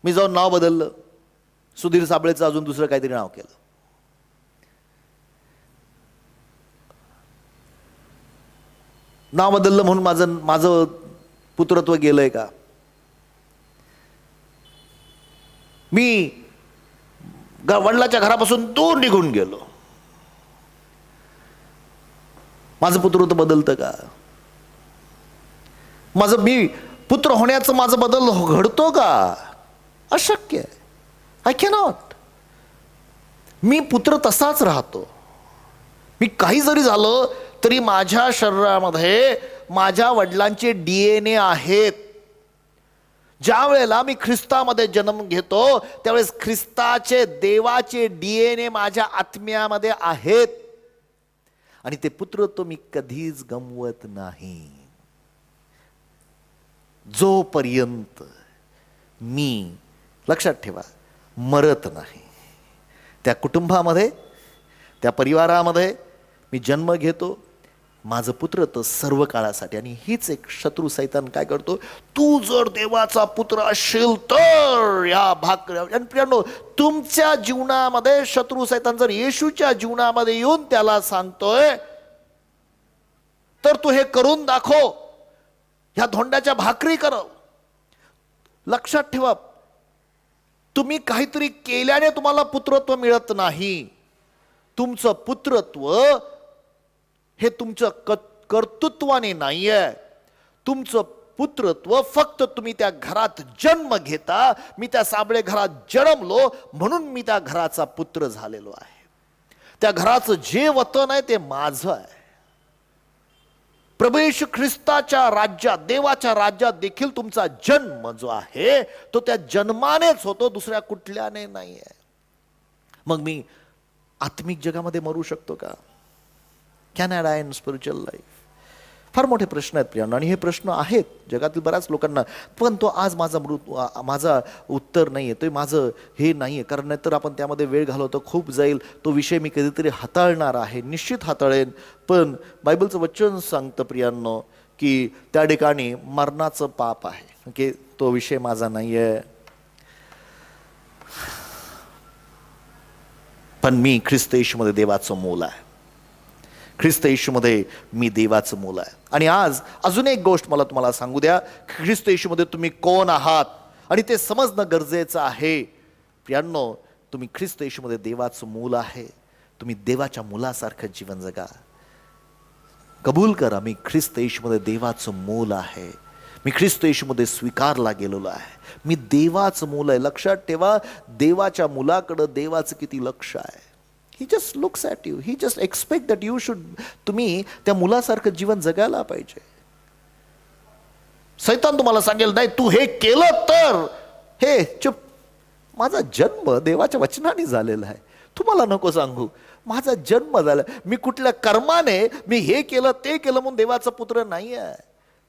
मी जाऊन नाव बदललं, सुधीर साबळेचं अजून दुसरं काहीतरी नाव केलं. नाव बदललं म्हणून माझं पुत्रत्व गेलंय का? मी वडिलाच्या घरापासून दूर निघून गेलो, माझं पुत्रत्व बदलतं का? मी पुत्र होण्याचं माझं बदल घडतो का? अशक्य आहे. I cannot. मी पुत्र तसाच राहतो. मी काही जरी झालं तरी माझ्या शरीरामध्ये माझ्या वडिलांचे DNA आहेत. ज्या वेळेला मी ख्रिस्तामध्ये जन्म घेतो त्यावेळेस ख्रिस्ताचे, देवाचे DNA माझ्या आत्म्यामध्ये आहेत आणि ते पुत्रत्व मी कधीच गमवत नाही. जोपर्यंत मी, लक्षात ठेवा, मरत नाही, त्या कुटुंबामध्ये, त्या परिवारामध्ये मी जन्म घेतो, माझं पुत्रत्व सर्व काळासाठी. आणि हीच एक शत्रू सैतान काय करतो? तू जर देवाचा पुत्र असेल तर या प्रियांनो, तुमच्या जीवनामध्ये शत्रू सैतान जर येशूच्या जीवनामध्ये येऊन त्याला सांगतोय तर तू हे करून दाखव, ह्या धोंड्याच्या भाकरी कर. लक्षात ठेवा, तुम्ही काहीतरी केल्याने तुम्हाला पुत्रत्व मिळत नाही. तुमचं पुत्रत्व हे तुमचं कर्तृत्वाने नाहीये. तुमचं पुत्रत्व फक्त तुम्ही त्या घरात जन्म घेता. मी त्या साबळे घरात जन्मलो म्हणून मी त्या घराचा पुत्र झालेलो आहे. त्या घराचं जे वतन आहे ते माझं आहे. प्रभू येशू ख्रिस्ताच्या राज्यात, देवाच्या राज्यात देखील तुमचा जन्म जो आहे तो त्या जन्मानेच होतो, दुसऱ्या कुठल्याने नाहीये. मग मी आत्मिक जगामध्ये मरू शकतो का? Can I die in spiritual life? फार मोठे प्रश्न आहेत प्रियांनो, आणि हे प्रश्न आहेत जगातील बऱ्याच लोकांना. पण तो आज माझा उत्तर नाही आहे, तो माझं हे नाही आहे. कारण नाहीतर आपण त्यामध्ये वेळ घालवतो, खूप जाईल. तो विषय मी कधीतरी हाताळणार आहे, निश्चित हाताळेन. पण बायबलचं वचन सांगतं प्रियांनो की त्या ठिकाणी मरणाचं पाप आहे, की तो विषय माझा नाही आहे. पण मी ख्रिस्त येशूमध्ये देवाचं मूल आहे. ख्रिस्त येशूमध्ये मी देवाचं मूल आहे. आणि आज अजून एक गोष्ट मला तुम्हाला सांगू द्या. ख्रिस्त येशूमध्ये तुम्ही कोण आहात आणि ते समजणं गरजेचं आहे. प्रियांनो, तुम्ही ख्रिस्त येशूमध्ये देवाचं मूल आहे. तुम्ही देवाच्या मुलासारखं जीवन जगा. कबूल करा, मी ख्रिस्त येशूमध्ये देवाचं मूल आहे, मी ख्रिस्त येशूमध्ये स्वीकारला गेलेलो आहे, मी देवाचं मूल आहे. लक्षात ठेवा, देवाच्या मुलाकडं देवाचं किती लक्ष आहे. He just looks at you, he just expect that you should, तुम्ही त्या मुलासारखं जीवन जगायला पाहिजे. सैतान तुम्हाला सांगेल नाही तू हे केलं तर, हे चुप, माझा जन्म देवाच्या वचनाने झालेला आहे, तुम्हाला नको सांगू. माझा जन्म झाला, मी कुठल्या कर्माने मी हे केलं ते केलं म्हणून देवाचा पुत्र नाही आहे.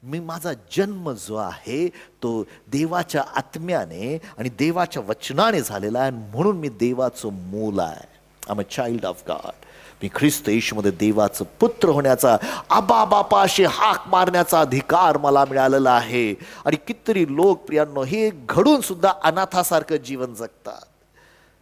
मी, माझा जन्म जो आहे तो देवाच्या आत्म्याने आणि देवाच्या वचनाने झालेला आहे, म्हणून मी देवाचं मूल आहे. I am a child of God. मी ख्रिस्त येशूमध्ये देवाचं पुत्र होण्याचा, आबा बापा अशी हाक मारण्याचा अधिकार मला मिळालेला आहे. आणि कितीतरी लोक प्रियांनो हे घडून सुद्धा अनाथासारखं जीवन जगतात,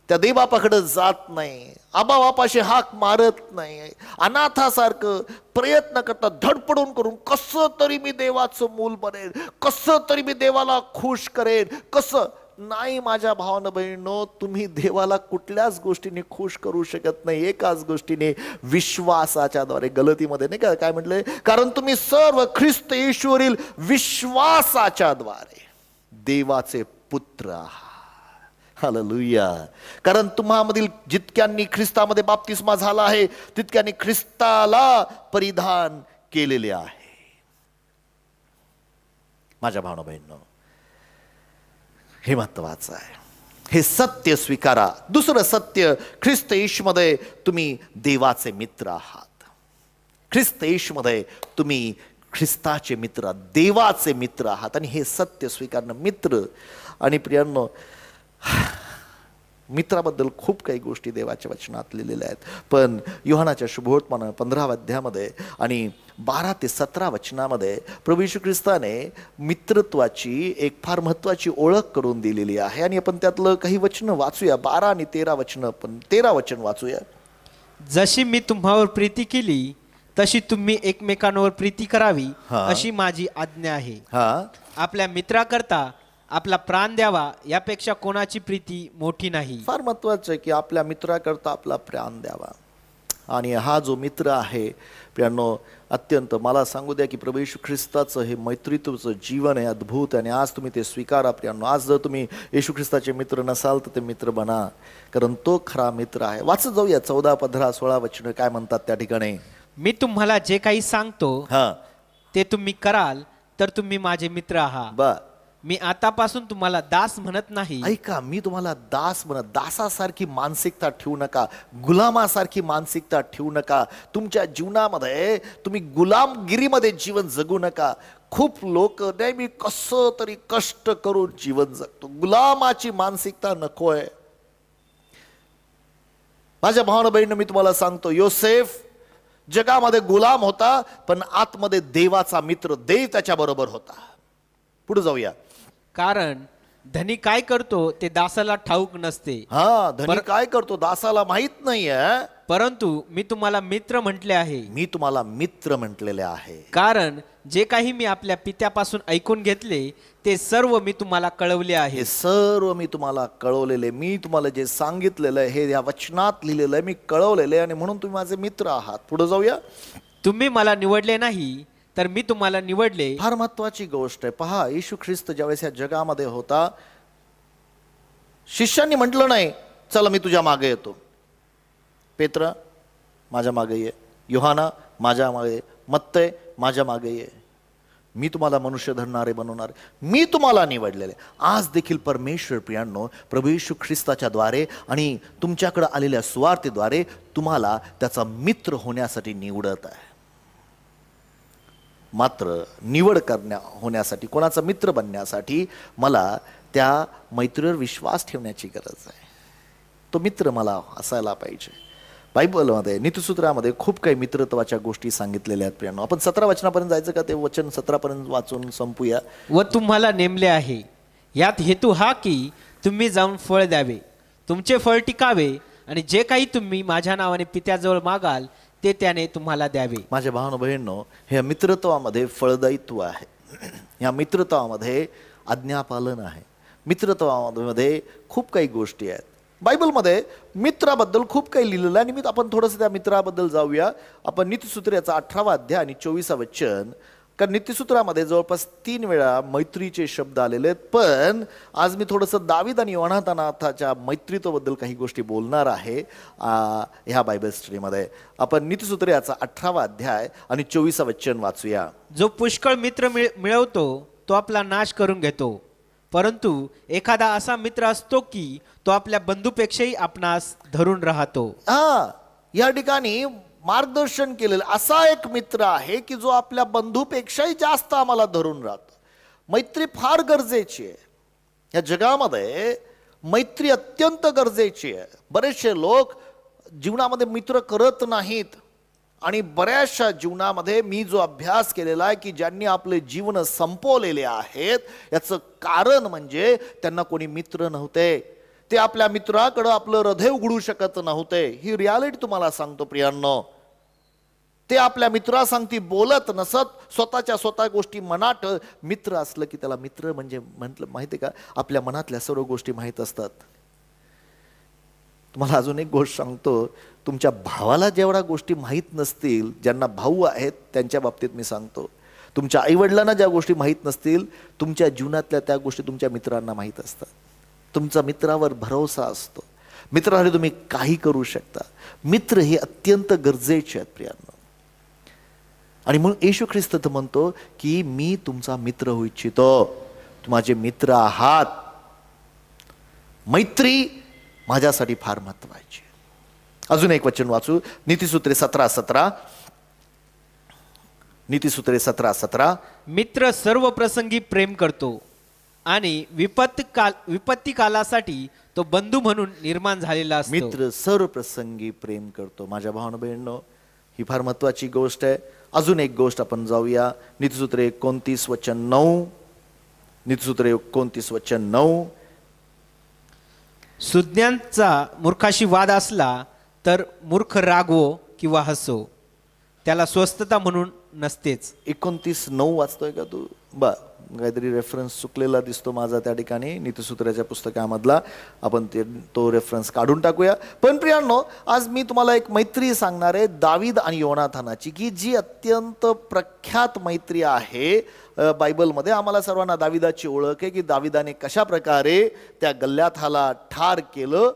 त्या देवबापाकडे जात नाही, आबा बापाशी हाक मारत नाही, अनाथासारखं प्रयत्न करतात धडपडून करून, कसं तरी मी देवाचं मूल बनेन, कसं तरी मी देवाला खुश करेन, कसं नाही. माझ्या भावानं बहिणींनो, तुम्ही देवाला कुठल्याच गोष्टीने खुश करू शकत नाही, एकाच गोष्टीने, विश्वासाच्या द्वारे. गलतीमध्ये नाही का काय म्हटलंय, कारण तुम्ही सर्व ख्रिस्त येशूवरील विश्वासाच्या द्वारे देवाचे पुत्र आहात. हालेलुया. कारण तुम्हामधील जितक्यांनी ख्रिस्तामध्ये बाप्तिस्मा झाला आहे तितक्यांनी ख्रिस्ताला परिधान केलेले आहे. माझ्या भावना बहिणींनो, हे महत्वाचं आहे. हे सत्य स्वीकारा. दुसरं सत्य, ख्रिस्त येशूमध्ये तुम्ही देवाचे मित्र आहात. ख्रिस्त येशूमध्ये तुम्ही ख्रिस्ताचे मित्र, देवाचे मित्र आहात. आणि हे सत्य स्वीकारणं. मित्र, आणि प्रियांनो, मित्राबद्दल खूप काही गोष्टी देवाच्या वचनात लिहिलेल्या आहेत, पण योहानाच्या शुभवर्तमान 15व्या अध्यायामध्ये आणि 12 ते 17 वचनामध्ये प्रभू येशू ख्रिस्ताने मित्रत्वाची एक फार महत्त्वाची ओळख करून दिलेली आहे. आणि आपण त्यातलं काही वचन वाचूया, 12 आणि 13 वचन, पण 13 वचन वाचूया. जशी मी तुम्हावर प्रीती केली तशी तुम्ही एकमेकांवर प्रीती करावी, अशी माझी आज्ञा आहे. आपल्या मित्राकरता आपला प्राण द्यावा, यापेक्षा कोणाची प्रीती मोठी नाही. फार महत्वाचं आहे की आपल्या मित्राकरता आपला प्राण द्यावा. आणि हा जो मित्र आहे प्रियांनो, अत्यंत, मला सांगू द्या की प्रभू येशू ख्रिस्ताचं हे मैत्रीत्वाचं जीवन आहे, अद्भुत. आणि आज तुम्ही ते स्वीकारा प्रियांनो. आज जर तुम्ही येशू ख्रिस्ताचे मित्र नसाल तर ते मित्र बना, कारण तो खरा मित्र आहे. वाचत जाऊया 14, 15, 16 वचन काय म्हणतात त्या ठिकाणी. मी तुम्हाला जे काही सांगतो ते तुम्ही कराल तर तुम्ही माझे मित्र आहात. मी आतापासून तुम्हाला दास म्हणत नाही. ऐका, मी तुम्हाला दास म्हणत, दासासारखी मानसिकता ठेवू नका, गुलामासारखी मानसिकता ठेवू नका. तुमच्या जीवनामध्ये तुम्ही गुलामगिरीमध्ये जीवन जगू नका. खूप लोक नाही, मी कसं तरी कष्ट करून जीवन जगतो, गुलामाची मानसिकता नकोय. माझ्या भावना बहिणी, मी तुम्हाला सांगतो, योसेफ जगामध्ये गुलाम होता, पण आतमध्ये देवाचा मित्र, देव त्याच्या बरोबर होता. पुढे जाऊया. कारण धनी काय करतो ते दासाला ठाऊक नसते. धनी काय करतो दासाला माहित नाहीये, परंतु मी तुम्हाला मित्र म्हटले आहे. मी तुम्हाला मित्र म्हटलेले आहे. कारण जे काही मी आपल्या पित्यापासून ऐकून घेतले ते सर्व मी तुम्हाला कळवले आहे. सर्व मी तुम्हाला कळवलेले, मी तुम्हाला जे सांगितलेलं आहे हे या वचनात लिहिलेलं आहे, मी कळवलेलं आहे, आणि म्हणून तुम्ही माझे मित्र आहात. पुढे जाऊया. तुम्ही मला निवडले नाही तर मी तुम्हाला निवडले. फार महत्वाची गोष्ट आहे. पहा, येशू ख्रिस्त ज्यावेळेस या जगामध्ये होता, शिष्यांनी म्हटलं नाही चला मी तुझ्या मागे येतो. पेत्र माझ्या मागे ये, योहाना माझ्या मागे ये, मत्तय माझ्या मागे ये, मी तुम्हाला मनुष्य धरणारे बनवणार, मी तुम्हाला निवडलेले. आज देखील परमेश्वर प्रियांनो प्रभू येशू ख्रिस्ताच्या द्वारे आणि तुमच्याकडे आलेल्या सुवार्तेद्वारे तुम्हाला त्याचा मित्र होण्यासाठी निवडत आहे. मात्र निवड होण्यासाठी, कोणाचा मित्र बनण्यासाठी मला त्या मैत्रीवर विश्वास ठेवण्याची गरज आहे. तो मित्र मला असायला पाहिजे. बायबलमध्ये नीतिसूत्रामध्ये खूप काही मित्रत्वाच्या गोष्टी सांगितलेल्या आहेत प्रियांनो. आपण 17 वचनापर्यंत जायचं का? ते वचन 17 पर्यंत वाचून संपूया. व तुम्हाला नेमले आहे, यात हेतू हा की तुम्ही जाऊन फळ द्यावे, तुमचे फळ टिकावे, आणि जे काही तुम्ही माझ्या नावाने पित्याजवळ मागाल ते त्याने तुम्हाला द्यावे. माझ्या भावांनो बहिणींनो, ह्या मित्रत्वामध्ये फळदायित्व आहे. ह्या मित्रत्वामध्ये आज्ञापालन आहे. मित्रत्वामध्ये खूप काही गोष्टी आहेत. बायबलमध्ये मित्राबद्दल खूप काही लिहिलेलं आहे आणि आपण थोडंसं त्या मित्राबद्दल जाऊया. आपण नीतिसूत्र याचा 18वा अध्याय आणि 24वा वचन. कारण नीतिसूत्रामध्ये जवळपास 3 वेळा मैत्रीचे शब्द आलेले आहेत, पण आज मी थोडंसं दावीद आणि योनातानाच्या मैत्रीत्वाबद्दल काही गोष्टी बोलणार आहे ह्या बायबल स्टडीमध्ये. आपण नीतिसूत्र याचा 18वा अध्याय आणि 24वा वचन वाचूया. जो पुष्कळ मित्र मिळवतो तो आपला नाश करून घेतो, परंतु एखादा असा मित्र असतो की तो आपल्या बंधूपेक्षाही आपणास धरून राहतो. या ठिकाणी मार्गदर्शन केलेलं असा एक मित्र आहे की जो आपल्या बंधूपेक्षाही जास्त आम्हाला धरून राहतो. मैत्री फार गरजेची आहे. या जगामध्ये मैत्री अत्यंत गरजेची आहे. बरेचसे लोक जीवनामध्ये मित्र करत नाहीत आणि बऱ्याचशा जीवनामध्ये मी जो अभ्यास केलेला आहे की ज्यांनी आपले जीवन संपवलेले आहेत, याचं कारण म्हणजे त्यांना कोणी मित्र नव्हते. ते आपल्या मित्राकडे आपलं हृदय उघडू शकत नव्हते. ही रियालिटी तुम्हाला सांगतो प्रियांनो. ते आपल्या मित्रासंगती बोलत नसत, स्वतः गोष्टी मनात. मित्र असलं की त्याला मित्र म्हणजे म्हटलं माहिती का, आपल्या मनातल्या सर्व गोष्टी माहीत असतात. तुम्हाला अजून एक गोष्ट सांगतो, तुमच्या भावाला जेवढ्या गोष्टी माहीत नसतील, ज्यांना भाऊ आहेत त्यांच्या बाबतीत मी सांगतो, तुमच्या आईवडिलांना ज्या गोष्टी माहीत नसतील, तुमच्या जीवनातल्या त्या गोष्टी तुमच्या मित्रांना माहीत असतात. तुमचा मित्रावर भरोसा असतो. मित्रासाठी तुम्ही काही करू शकता. मित्र हे अत्यंत गरजेचे आहेत प्रियांनो. आणि म्हणून येशू ख्रिस्त तर म्हणतो की मी तुमचा मित्र होऊ इच्छितो, माझे मित्र आहात. मैत्री माझ्यासाठी फार महत्वाची. अजून एक वचन वाचू. नीतिसूत्रे 17:17. नीतिसूत्रे 17:17. मित्र सर्व प्रसंगी प्रेम करतो आणि विपत्ती कालासाठी तो बंधू म्हणून निर्माण झालेला असतो. मित्र सर्व प्रसंगी प्रेम करतो. माझ्या भावांनो बहिणींनो, ही फार महत्वाची गोष्ट आहे. अजून एक गोष्ट आपण जाऊया. नीतिसूत्रे 29 वचन 9. नीतिसूत्रे 29 वचन 9. सुज्ञांचा मूर्खाशी वाद असला तर मूर्ख रागवो किंवा हसो, त्याला स्वस्थता म्हणून नसतेच. 29:9 वाचतोय का तू? काहीतरी रेफरन्स चुकलेला दिसतो माझा त्या ठिकाणी नीतिसूत्राच्या पुस्तकामधला. आपण तो रेफरन्स काढून टाकूया. पण प्रियांनो, आज मी तुम्हाला एक मैत्री सांगणार आहे दावीद आणि योनाथानाची, की जी अत्यंत प्रख्यात मैत्री आहे बायबलमध्ये. आम्हाला सर्वांना दाविदाची ओळख आहे की दाविदाने कशा प्रकारे त्या गल्ल्याथाला ठार केलं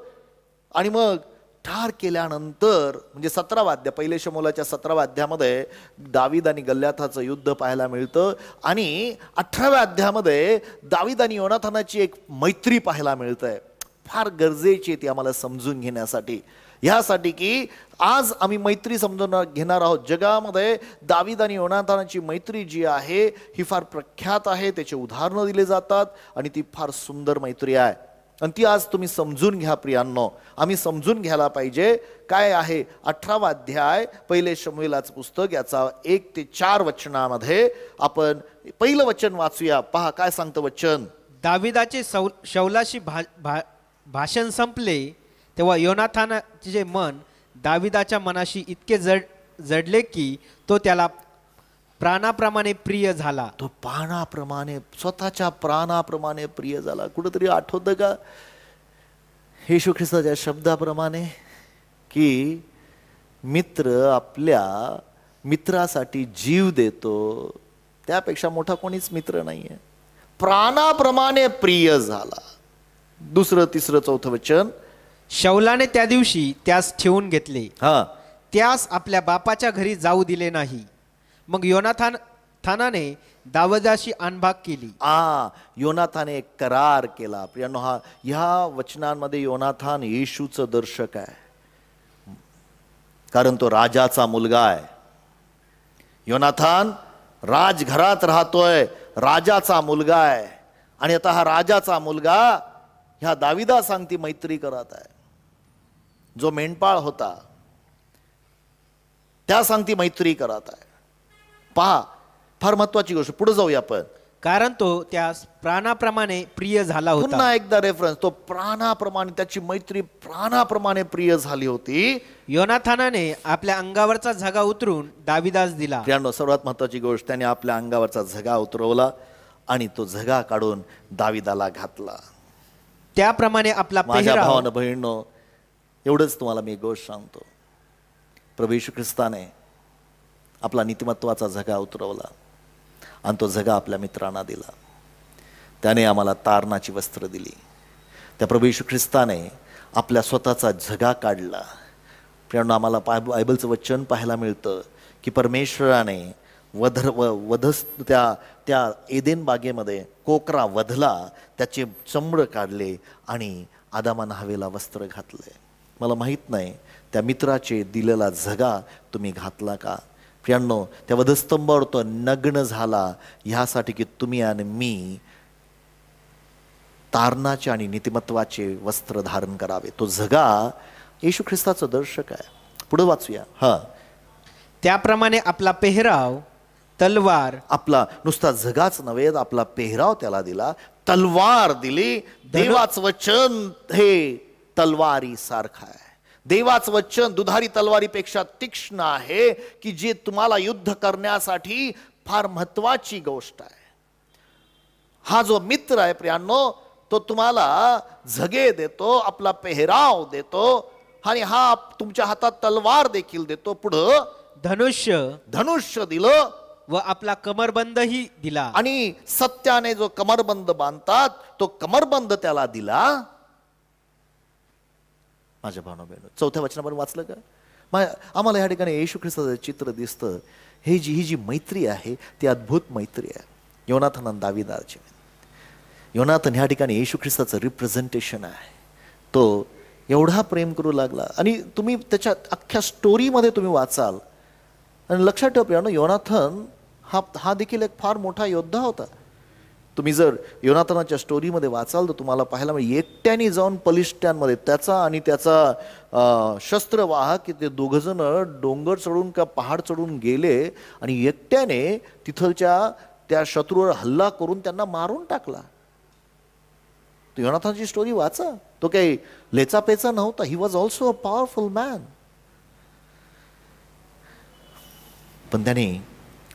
आणि मग ठार केल्यानंतर म्हणजे 17वा अध्याय, पहिले शमूएलाच्या 17व्या अध्यायामध्ये दावीद आणि गल्ल्याथाचं युद्ध पाहायला मिळतं. आणि 18व्या अध्यायामध्ये दावीद आणि योनाथानाची एक मैत्री पाहायला मिळतंय. फार गरजेची ती आम्हाला समजून घेण्यासाठी, ह्यासाठी की आज आम्ही मैत्री समजून घेणार आहोत. जगामध्ये दावीद आणि योनाथानाची मैत्री जी आहे ही फार प्रख्यात आहे. त्याचे उदाहरणं दिले जातात आणि ती फार सुंदर मैत्री आहे आणि ती आज तुम्ही समजून घ्या प्रियांनो. आम्ही समजून घ्यायला पाहिजे. काय आहे 18वा अध्याय पहिले शमूएलाचं पुस्तक याचा 1 ते 4 वचनामध्ये आपण पहिलं वचन वाचूया. पहा काय सांगतं वचन. दाविदाचे शौलाशी भाषण संपले तेव्हा योनाथानाचे मन दाविदाच्या मनाशी इतके जडले की तो त्याला प्राणाप्रमाणे प्रिय झाला. तो प्राणाप्रमाणे, स्वतःच्या प्राणाप्रमाणे प्रिय झाला. कुठेतरी आठवतं का येशू ख्रिस्ताच्या शब्दाप्रमाणे की मित्र आपल्या मित्रासाठी जीव देतो, त्यापेक्षा मोठा कोणीच मित्र नाहीये. प्राणाप्रमाणे प्रिय झाला. 2, 3, 4 वचन. शौलाने त्या दिवशी त्यास ठेवून घेतले, त्यास आपल्या बापाच्या घरी जाऊ दिले नाही. मग योनाथानाने दाविदाशी अनभाग केली. योनाथाने एक करार केला. प्रियांनो, ह्या वचनांमध्ये योनाथान येशूचं दर्शक आहे, कारण तो राजाचा मुलगा आहे. योनाथान राजघरात राहतोय, राजाचा मुलगा आहे. आणि आता हा राजाचा मुलगा ह्या दाविदा सांगती मैत्री करत आहे. जो मेंढपाळ होता त्या सांगती मैत्री करत आहे. पहा, फार महत्वाची गोष्ट. पुढे जाऊया आपण. कारण तो त्यास प्राणाप्रमाणे प्रिय झाला होता. पुन्हा एकदा रेफरन्स. तो प्राणाप्रमाणे, त्याची मैत्री प्राणाप्रमाणे प्रिय झाली होती. योनाथानाने आपल्या अंगावरचा झगा उतरून दाविदास दिला. प्रियांनो, सर्वात महत्वाची गोष्ट, त्याने आपल्या अंगावरचा झगा उतरवला आणि तो झगा काढून दाविदाला घातला. त्याप्रमाणे आपला माझ्या पेहराव भावानं बहिणीनो, एवढंच तुम्हाला मी गोष्ट सांगतो. प्रभू येशू ख्रिस्ताने आपला नीतिमत्वाचा झगा उतरवला आणि तो झगा आपल्या मित्रांना दिला. त्याने आम्हाला तारणाची वस्त्र दिली. त्या प्रभू येशू ख्रिस्ताने आपल्या स्वतःचा झगा काढला. प्रियांनो, आम्हाला बायबलचं वचन पाहायला मिळतं की परमेश्वराने त्या एदेन बागेमध्ये कोकरा वधला, त्याचे चमड काढले आणि आदामानं हवेला वस्त्र घातले. मला माहीत नाही त्या मित्राचे दिलेला झगा तुम्ही घातला का? प्रियांनो, त्या वधस्तंभावर तो नग्न झाला ह्यासाठी की तुम्ही आणि मी तारणाचे आणि नीतिमत्वाचे वस्त्र धारण करावे. तो झगा येशू ख्रिस्ताचं दर्शक आहे. पुढे वाचूया. त्याप्रमाणे आपला पेहराव तलवार, आपला नुसता झगाच नव्हे, आपला पेहराव त्याला दिला, तलवार दिली. देवाचं वचन हे तलवारी सारखं आहे. देवाचं वचन दुधारी तलवारीपेक्षा तीक्ष्ण आहे की जे तुम्हाला युद्ध करण्यासाठी फार महत्वाची गोष्ट आहे. हा जो मित्र आहे प्रियांनो, तो तुम्हाला झगे देतो, आपला पेहराव देतो आणि हा तुमच्या हातात तलवार देखील देतो. पुढं धनुष्य दिलं व आपला कमरबंदही दिला. आणि सत्याने जो कमरबंद बांधतात तो कमरबंद त्याला दिला. माझ्या भावना बहिण, 4थ्या वचनापर्यंत वाचलं का? आम्हाला या ठिकाणी येशू ख्रिस्ताचं चित्र दिसतं. ही जी मैत्री आहे ती अद्भुत मैत्री आहे. योनाथन आणि दाविदाची. योनाथन ह्या ठिकाणी येशू ख्रिस्ताचं रिप्रेझेंटेशन आहे. तो एवढा प्रेम करू लागला आणि तुम्ही त्याच्या अख्ख्या स्टोरीमध्ये तुम्ही वाचाल आणि लक्षात ठेवा प्रियांनो, योनाथन हा देखील एक फार मोठा योद्धा होता. तुम्ही जर योनाथनाच्या स्टोरीमध्ये वाचाल तर तुम्हाला पाहायला मिळेल एकट्याने जाऊन पलिष्ट्यांमध्ये त्याचा आणि त्याचा शस्त्रवाहक ते दोघंजण डोंगर चढून का पहाड चढून गेले आणि एकट्याने तिथलच्या त्या शत्रूवर हल्ला करून त्यांना मारून टाकला. तो योनाथनची स्टोरी वाचा. तो काही लेचापेचा नव्हता. He was also a powerful man. पण त्याने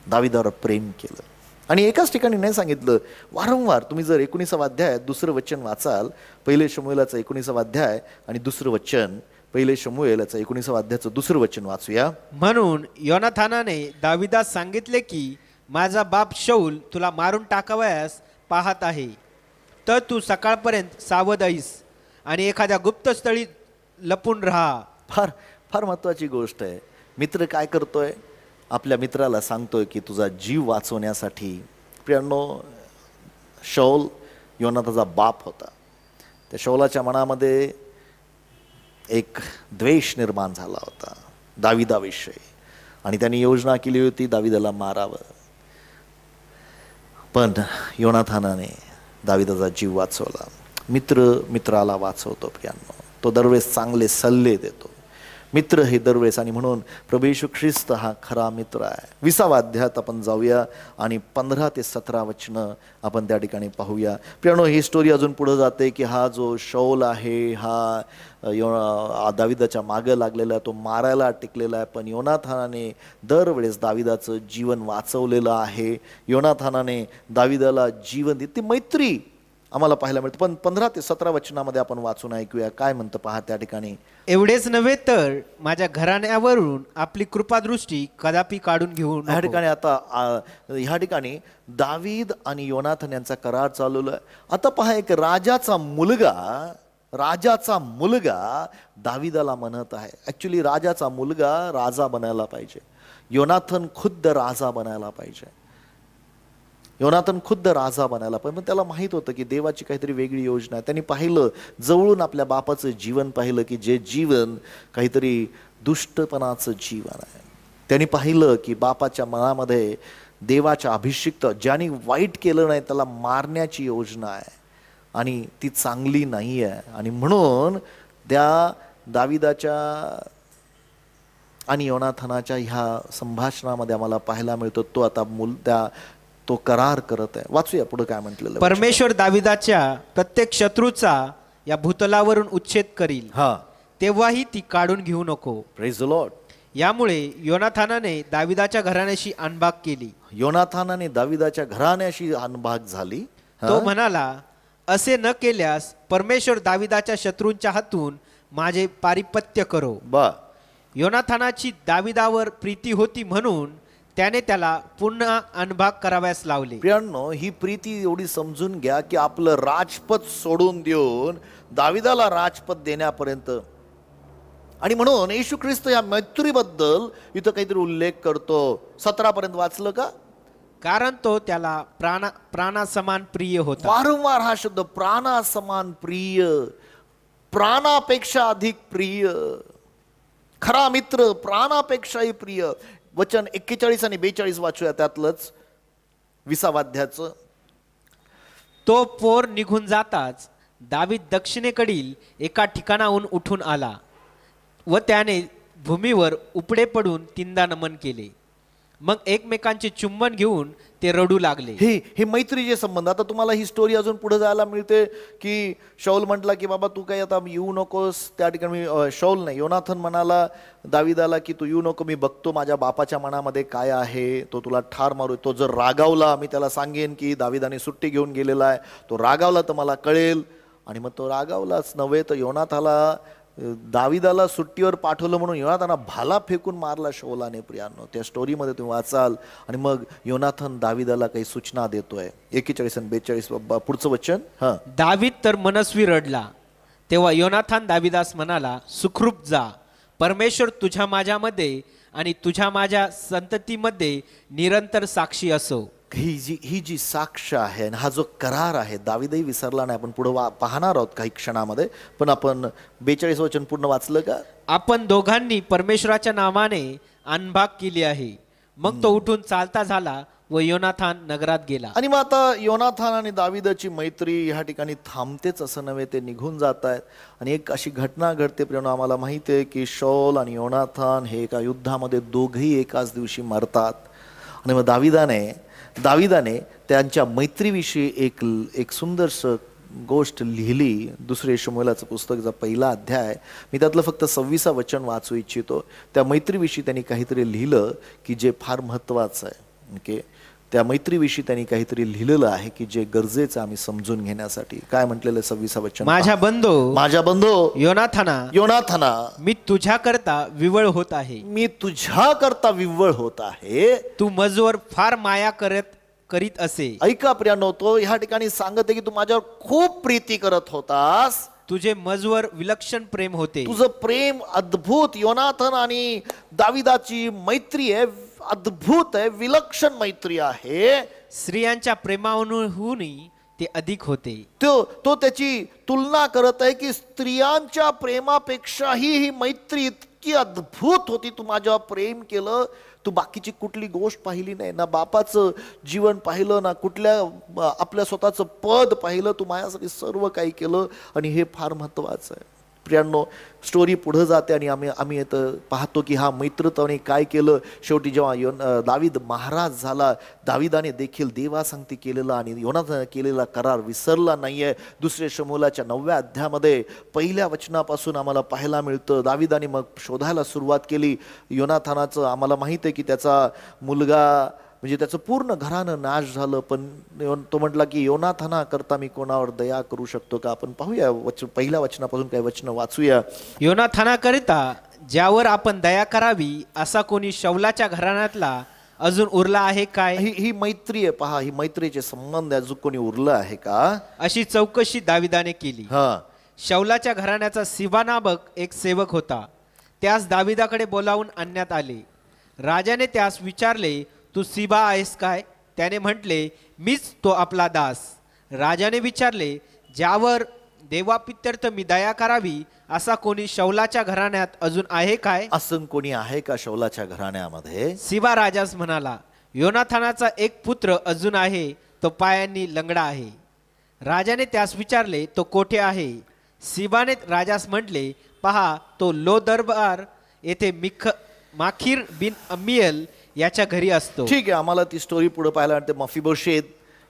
दाविदावर प्रेम केलं आणि एकाच ठिकाणी नाही सांगितलं, वारंवार. तुम्ही जर 19वा अध्याय 2रं वचन वाचाल, 1 शमूएलाचं 19वा अध्याय आणि 2रं वचन, 1 शमूएलाचं 19वा अध्यायाचं 2रं वचन वाचूया. म्हणून योनाथानाने दाविदास सांगितले की माझा बाप शौल तुला मारून टाकावयास पाहत आहे, तर तू सकाळपर्यंत सावध आहेस आणि एखाद्या गुप्त स्थळी लपून राहा. फार फार महत्वाची गोष्ट आहे. मित्र काय करतोय? आपल्या मित्राला सांगतोय की तुझा जीव वाचवण्यासाठी. प्रियांनो, शौल योनाथाचा बाप होता. त्या शौलाच्या मनामध्ये एक द्वेष निर्माण झाला होता दाविदाविषयी आणि त्यांनी योजना केली होती दाविदाला मारावं. पण योनाथानाने दाविदाचा जीव वाचवला. मित्र मित्राला वाचवतो प्रियांनो. तो दरवेळेस चांगले सल्ले देतो. मित्र हे दरवेळेस. आणि म्हणून प्रभू येशू ख्रिस्त हा खरा मित्र आहे. 20वा अध्यायात आपण जाऊया आणि 15 ते 17 वचनं आपण त्या ठिकाणी पाहूया. प्रियांनो, ही स्टोरी अजून पुढे जाते की हा जो शौल आहे हा दाविदाच्या मागं लागलेला आहे, तो मारायला टिकलेला आहे. पण योनाथानाने दरवेळेस दाविदाचं जीवन वाचवलेलं आहे. योनाथानाने दाविदाला जीवन दिलं. ती मैत्री आम्हाला पाहायला मिळते. पण 15 ते 17 वचनामध्ये आपण वाचून ऐकूया काय म्हणतं पहा त्या ठिकाणी. एवढेच नव्हे तर माझ्या घराण्यावरून आपली कृपादृष्टी कदापि काढून घेऊ नको. ह्या ठिकाणी आता ह्या ठिकाणी दावीद आणि योनाथन यांचा करार चालवला आहे. आता पहा, एक राजाचा मुलगा दाविदाला म्हणत आहे. ऍक्च्युली राजाचा मुलगा राजा बनायला पाहिजे. योनाथन खुद्द राजा बनायला पाहिजे. योनाथन खुद्द राजा बनायला पण त्याला माहित होतं की देवाची काहीतरी वेगळी योजना आहे. त्यांनी पाहिलं, जवळून आपल्या बापाचं जीवन पाहिलं की जे जीवन काहीतरी दुष्टपणाचं जीवन आहे. त्यांनी पाहिलं की बापाच्या मनामध्ये देवाच्या अभिषिक्त ज्यांनी वाईट केलं नाही त्याला मारण्याची योजना आहे आणि ती चांगली नाही आहे. आणि म्हणून त्या दाविदाच्या आणि योनाथनाच्या ह्या संभाषणामध्ये आम्हाला पाहायला मिळतो तो आता तो करार करत आहे. वाचूया पुढे काय म्हटलेलं. परमेश्वर दाविदाच्या प्रत्येक शत्रूचा या भूतलावरून उच्छेद करील, तेव्हाही ती काढून घेऊ नको. Praise the Lord. यामुळे योनाथानाने दाविदाच्या घराण्याशी अनभाग केली. योनाथानाने दाविदाच्या घराण्याशी अनभाग झाली. तो म्हणाला, असे न केल्यास परमेश्वर दाविदाच्या शत्रूंच्या हातून माझे पारिपत्य करो. योनाथानाची दाविदावर प्रीती होती म्हणून त्याने त्याला पुन्हा अनभाग कराव्यास लावले. प्रियांनो, ही प्रीती एवढी समजून घ्या की आपलं राजपद सोडून देऊन दाविदाला राजपद देण्यापर्यंत. आणि म्हणून येशू ख्रिस्त या मैत्रीबद्दल इथं काहीतरी उल्लेख करतो. 17 पर्यंत वाचलं का? कारण तो त्याला प्राणासमान प्रिय होता. वारंवार हा शब्द प्राणासमान प्रिय, प्राणापेक्षा अधिक प्रिय, खरा मित्र, प्राणापेक्षाही प्रिय. वचन 41 आणि 42 वाचूया त्यातलंच 20व्या अध्यायाचं. तो पोर निघून जाताच दावीद दक्षिणेकडील एका ठिकाणाहून उठून आला व त्याने भूमीवर उपडे पडून 3दा नमन केले. मग एकमेकांचे चुंबन घेऊन ते रडू लागले. हे मैत्रीचे संबंध. आता तुम्हाला ही स्टोरी अजून पुढे जायला मिळते की शौल म्हटला की बाबा तू काही आता येऊ नकोस. त्या ठिकाणी शौल नाही, योनाथन म्हणाला दाविदाला की तू येऊ नको, मी बघतो माझ्या बापाच्या मनामध्ये काय आहे, तो तुला ठार मारू. तो जर रागावला, मी त्याला सांगेन की दाविदाने सुट्टी घेऊन गेलेला आहे, तो रागावला तर मला कळेल. आणि मग तो रागावलाच नव्हे तर योनाथाला दाविदाला सुट्टीवर पाठवलं म्हणून योनाथाना भाला फेकून मारला शौलाने. प्रियांनो, त्या स्टोरीमध्ये तुम्ही वाचाल. आणि मग योनाथन दाविदाला काही सूचना देतोय. 41 आणि 42 पुढचं वचन. दावीद तर मनस्वी रडला. तेव्हा योनाथान दाविदास म्हणाला, सुखरूप जा, परमेश्वर तुझ्या माझ्यामध्ये आणि तुझ्या माझ्या संततीमध्ये निरंतर साक्षी असो. ही जी साक्ष आहे आणि हा जो करार आहे, दाविदही विसरला नाही. आपण पुढे पाहणार आहोत काही क्षणामध्ये. पण आपण 42 वचन पूर्ण वाचलं का? आपण दोघांनी परमेश्वराच्या नावाने अनभाग केली आहे. मग तो उठून चालता झाला व योनाथान नगरात गेला. आणि मग आता योनाथान आणि दाविदाची मैत्री ह्या ठिकाणी थांबतेच असं नव्हे, ते निघून जात आहेत. आणि एक अशी घटना घडते प्रियांनो, आम्हाला माहिती आहे की शौल आणि योनाथान हे एका युद्धामध्ये दोघही एकाच दिवशी मरतात. आणि मग दाविदाने त्यांच्या मैत्रीविषयी एक सुंदरस गोष्ट लिहिली. 2 शमूएलाचं पुस्तकाचा 1ला अध्याय, मी त्यातलं फक्त 26 वचन वाचू इच्छितो. त्या मैत्रीविषयी त्यांनी काहीतरी लिहिलं की जे फार महत्त्वाचं आहे. ओके, त्या मैत्रीविषयी त्यांनी काहीतरी लिहिलेलं आहे की जे गरजेचं आम्ही समजून घेण्यासाठी. काय म्हटलेलं 26 वचन? माझ्या बंधो योनाथाना, मी तुझ्याकरता विवळ होत आहे. मी तुझ्याकरता विव्वळ होत आहे. तू मजवर फार माया करीत असे. ऐका प्रियांनो, तो ह्या ठिकाणी सांगते की तू माझ्यावर खूप प्रीती करत होतास. तुझे मजवर विलक्षण प्रेम होते. तुझं प्रेम अद्भुत. योनाथन आणि दाविदाची मैत्री आहे, अद्भुत आहे, विलक्षण मैत्री आहे. स्त्रियांच्या प्रेमाहूनही ते अधिक होते. तो त्याची तुलना करत आहे की स्त्रियांच्या प्रेमापेक्षाही ही मैत्री इतकी अद्भुत होती. तू माझ्यावर प्रेम केलं, तू बाकीची कुठली गोष्ट पाहिली नाही, ना बापाचं जीवन पाहिलं, ना कुठल्या आपल्या स्वतःचं पद पाहिलं. तू माझ्यासाठी सर्व काही केलं. आणि हे फार महत्त्वाचं आहे प्रियांनो. स्टोरी पुढे जाते आणि आम्ही इथं पाहतो की हा मित्रत्वाने काय केलं. शेवटी जेव्हा दावीद महाराज झाला, दाविदाने देखील देवासंगती केलेला आणि योनाथाने केलेला करार विसरला नाहीये. 2 शमूएलाच्या 9व्या अध्यायामध्ये 1ल्या वचनापासून आम्हाला पाहायला मिळतं. दाविदाने मग शोधायला सुरुवात केली. योनाथानाचं आम्हाला माहित आहे की त्याचा मुलगा म्हणजे त्याचं पूर्ण घरानं नाश झालं. पण तो म्हटला की योनाथाना करता मी कोणावर दया करू शकतो का? आपण पाहूया 1ल्या वचनापासून काही वचन वाचूया. योनाथाना करिता ज्यावर आपण दया करावी असा कोणी शौलाच्या घराण्यातला अजून उरला आहे काय? ही मैत्री आहे. पहा, ही मैत्रीचे संबंध अजून कोणी उरलं आहे का? अशी चौकशी दाविदाने केली. शौलाच्या घराण्याचा सिबा नामक एक सेवक होता. त्यास दाविदाकडे बोलावून आणण्यात आले. राजाने त्यास विचारले, तू सिबा आहेस काय? त्याने म्हटले, मीच तो आपला दास. राजाने विचारले, ज्यावर देवापित्यर्थ मी दया करावी असा कोणी शौलाच्या घराण्यात अजून आहे काय? असं कोणी आहे का शौलाच्या घराण्यामध्ये? सिबा राजास म्हणाला, योनाथानाचा एक पुत्र अजून आहे, तो पायांनी लंगडा आहे. राजाने त्यास विचारले, तो कोठे आहे? सिबाने राजास म्हटले, पहा, तो लो दरबार येथे माखीर बिन अम्मिएल याच्या घरी असतो. ठीक आहे, आम्हाला ती स्टोरी पुढे पाहायला वाटते. मफीबोशेत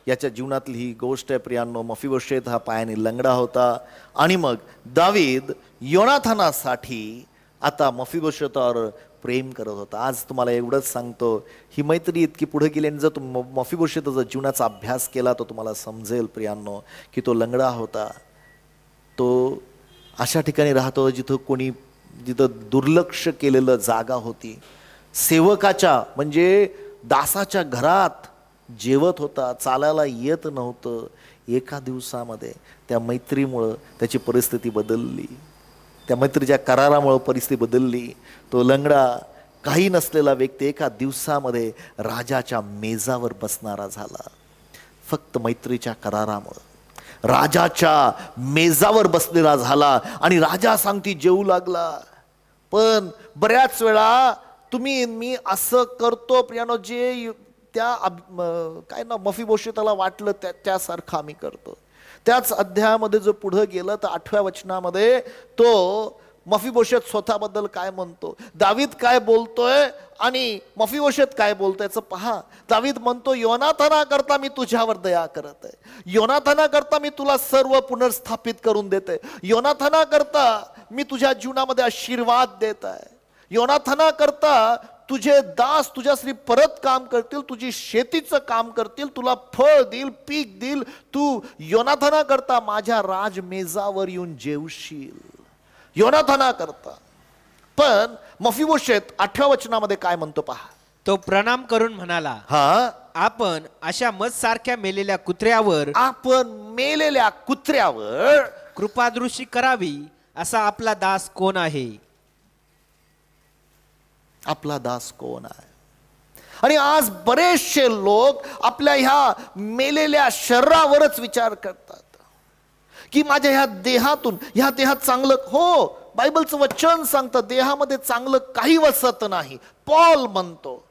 याच्या जीवनातली ही गोष्ट आहे प्रियांनो. मफीबोशेत हा पायाने लंगडा होता. आणि मग दावीद योनाथानासाठी आता मफीबोशेतावर प्रेम करत होता. आज तुम्हाला एवढंच सांगतो, ही मैत्री इतकी पुढे गेली आणि जर तुम्ही मफीबोशेताचा जीवनाचा अभ्यास केला तर तुम्हाला समजेल प्रियांनो की तो लंगडा होता. तो अशा ठिकाणी राहतो जिथं दुर्लक्ष केलेलं जागा होती. सेवकाच्या म्हणजे दासाच्या घरात जेवत होता, चालायला येत नव्हतं. एका दिवसामध्ये त्या मैत्रीमुळं त्याची परिस्थिती बदलली. त्या मैत्रीच्या करारामुळं परिस्थिती बदलली. तो लंगडा काही नसलेला व्यक्ती एका दिवसामध्ये राजाच्या मेजावर बसणारा झाला. फक्त मैत्रीच्या करारामुळं राजाच्या मेजावर बसलेला झाला आणि राजा सांगती जेवू लागला. पण बऱ्याच वेळा तुम्ही मी असं करतो प्रियानो, जे त्या काय ना मफीबोशेताला वाटलं त्यासारखं आम्ही करतो. त्याच अध्यायामध्ये जो पुढे गेलं तर 8व्या वचनामध्ये तो मफीबोशेत स्वतःबद्दल काय म्हणतो, दावीद काय बोलतोय आणि मफीबोशेत काय बोलतोय याचं पहा. दावीद म्हणतो, योनाथाना करता मी तुझ्यावर दया करत आहे, योनाथाना करता मी तुला सर्व पुनर्स्थापित करून देते, योनाथाना करता मी तुझ्या जीवनामध्ये आशीर्वाद देत आहे, योनाथाना करता तुझे दास तुझ्यासाठी परत काम करतील, तुझी शेतीचं काम करतील, तुला फळ देईल, पीक देईल, तू योनाथाना करता माझ्या राजमेजावर येऊन जेवशील, योनाथाना करता. पण मफीबोशेत 8व्या वचनामध्ये काय म्हणतो पहा. तो प्रणाम करून म्हणाला, हा आपण अशा मध सारख्या मेलेल्या कुत्र्यावर कृपादृष्टी करावी असा आपला दास कोण आहे. आपला दास कोण आहे. आणि आज बरेचसे लोक आपल्या ह्या मेलेल्या शरीरावरच विचार करतात की माझ्या ह्या देहात चांगलं, हो बायबलचं वचन सांगतं देहामध्ये चांगलं काही वसत नाही. पॉल म्हणतो,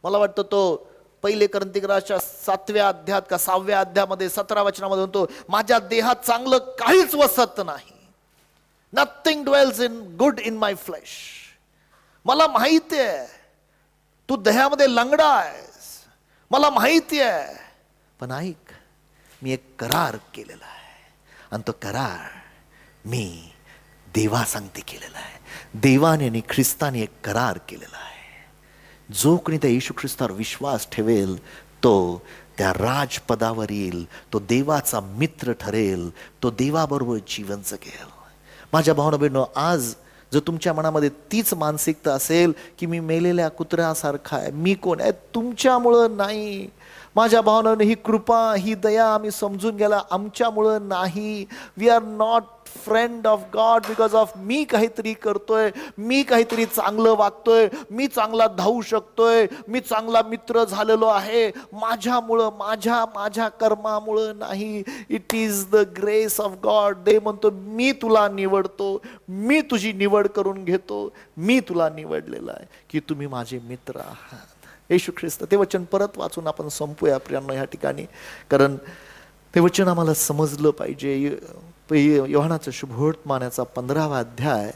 मला वाटतं तो 1 कोरिन्थियराच्या 7व्या अध्यायात का 6व्या अध्यायामध्ये 17 वचनामध्ये म्हणतो, माझ्या देहात चांगलं काहीच वसत नाही. Nothing dwells in good in my flesh. मला माहिती आहे तू देहामध्ये लंगडा आहेस, मला माहिती आहे, पण ऐक मी एक करार केलेला आहे आणि तो करार मी देवासंगती केलेला आहे. देवाने आणि ख्रिस्ताने एक करार केलेला आहे. जो कोणी त्या येशू ख्रिस्तावर विश्वास ठेवेल तो त्या राजपदावर येईल, तो देवाचा मित्र ठरेल, तो देवाबरोबर जीवन जगेल. माझ्या भावना बहिणींनो, आज जर तुमच्या मनामध्ये तीच मानसिकता असेल की मी मेलेल्या कुत्र्यासारखा आहे, मी कोण आहे, तुमच्यामुळं नाही. माझ्या भावनाने ही कृपा ही दया आम्ही समजून गेला आमच्यामुळं नाही. We are not friend of God because of मी काहीतरी करतोय, मी काहीतरी चांगलं वागतोय, मी चांगला धावू शकतोय, मी चांगला मित्र झालेलो आहे, माझ्यामुळं माझ्या कर्मामुळं नाही. It is the grace of God. दे म्हणतो मी तुला निवडतो, मी तुझी निवड करून घेतो, मी तुला निवडलेला आहे की तुम्ही माझे मित्र आहात. येशू ख्रिस्त. ते वचन परत वाचून आपण संपूया प्रियांनो ह्या ठिकाणी, कारण ते वचन आम्हाला समजलं पाहिजे. योहानाचं शुभवर्तमानाचा 15वा अध्याय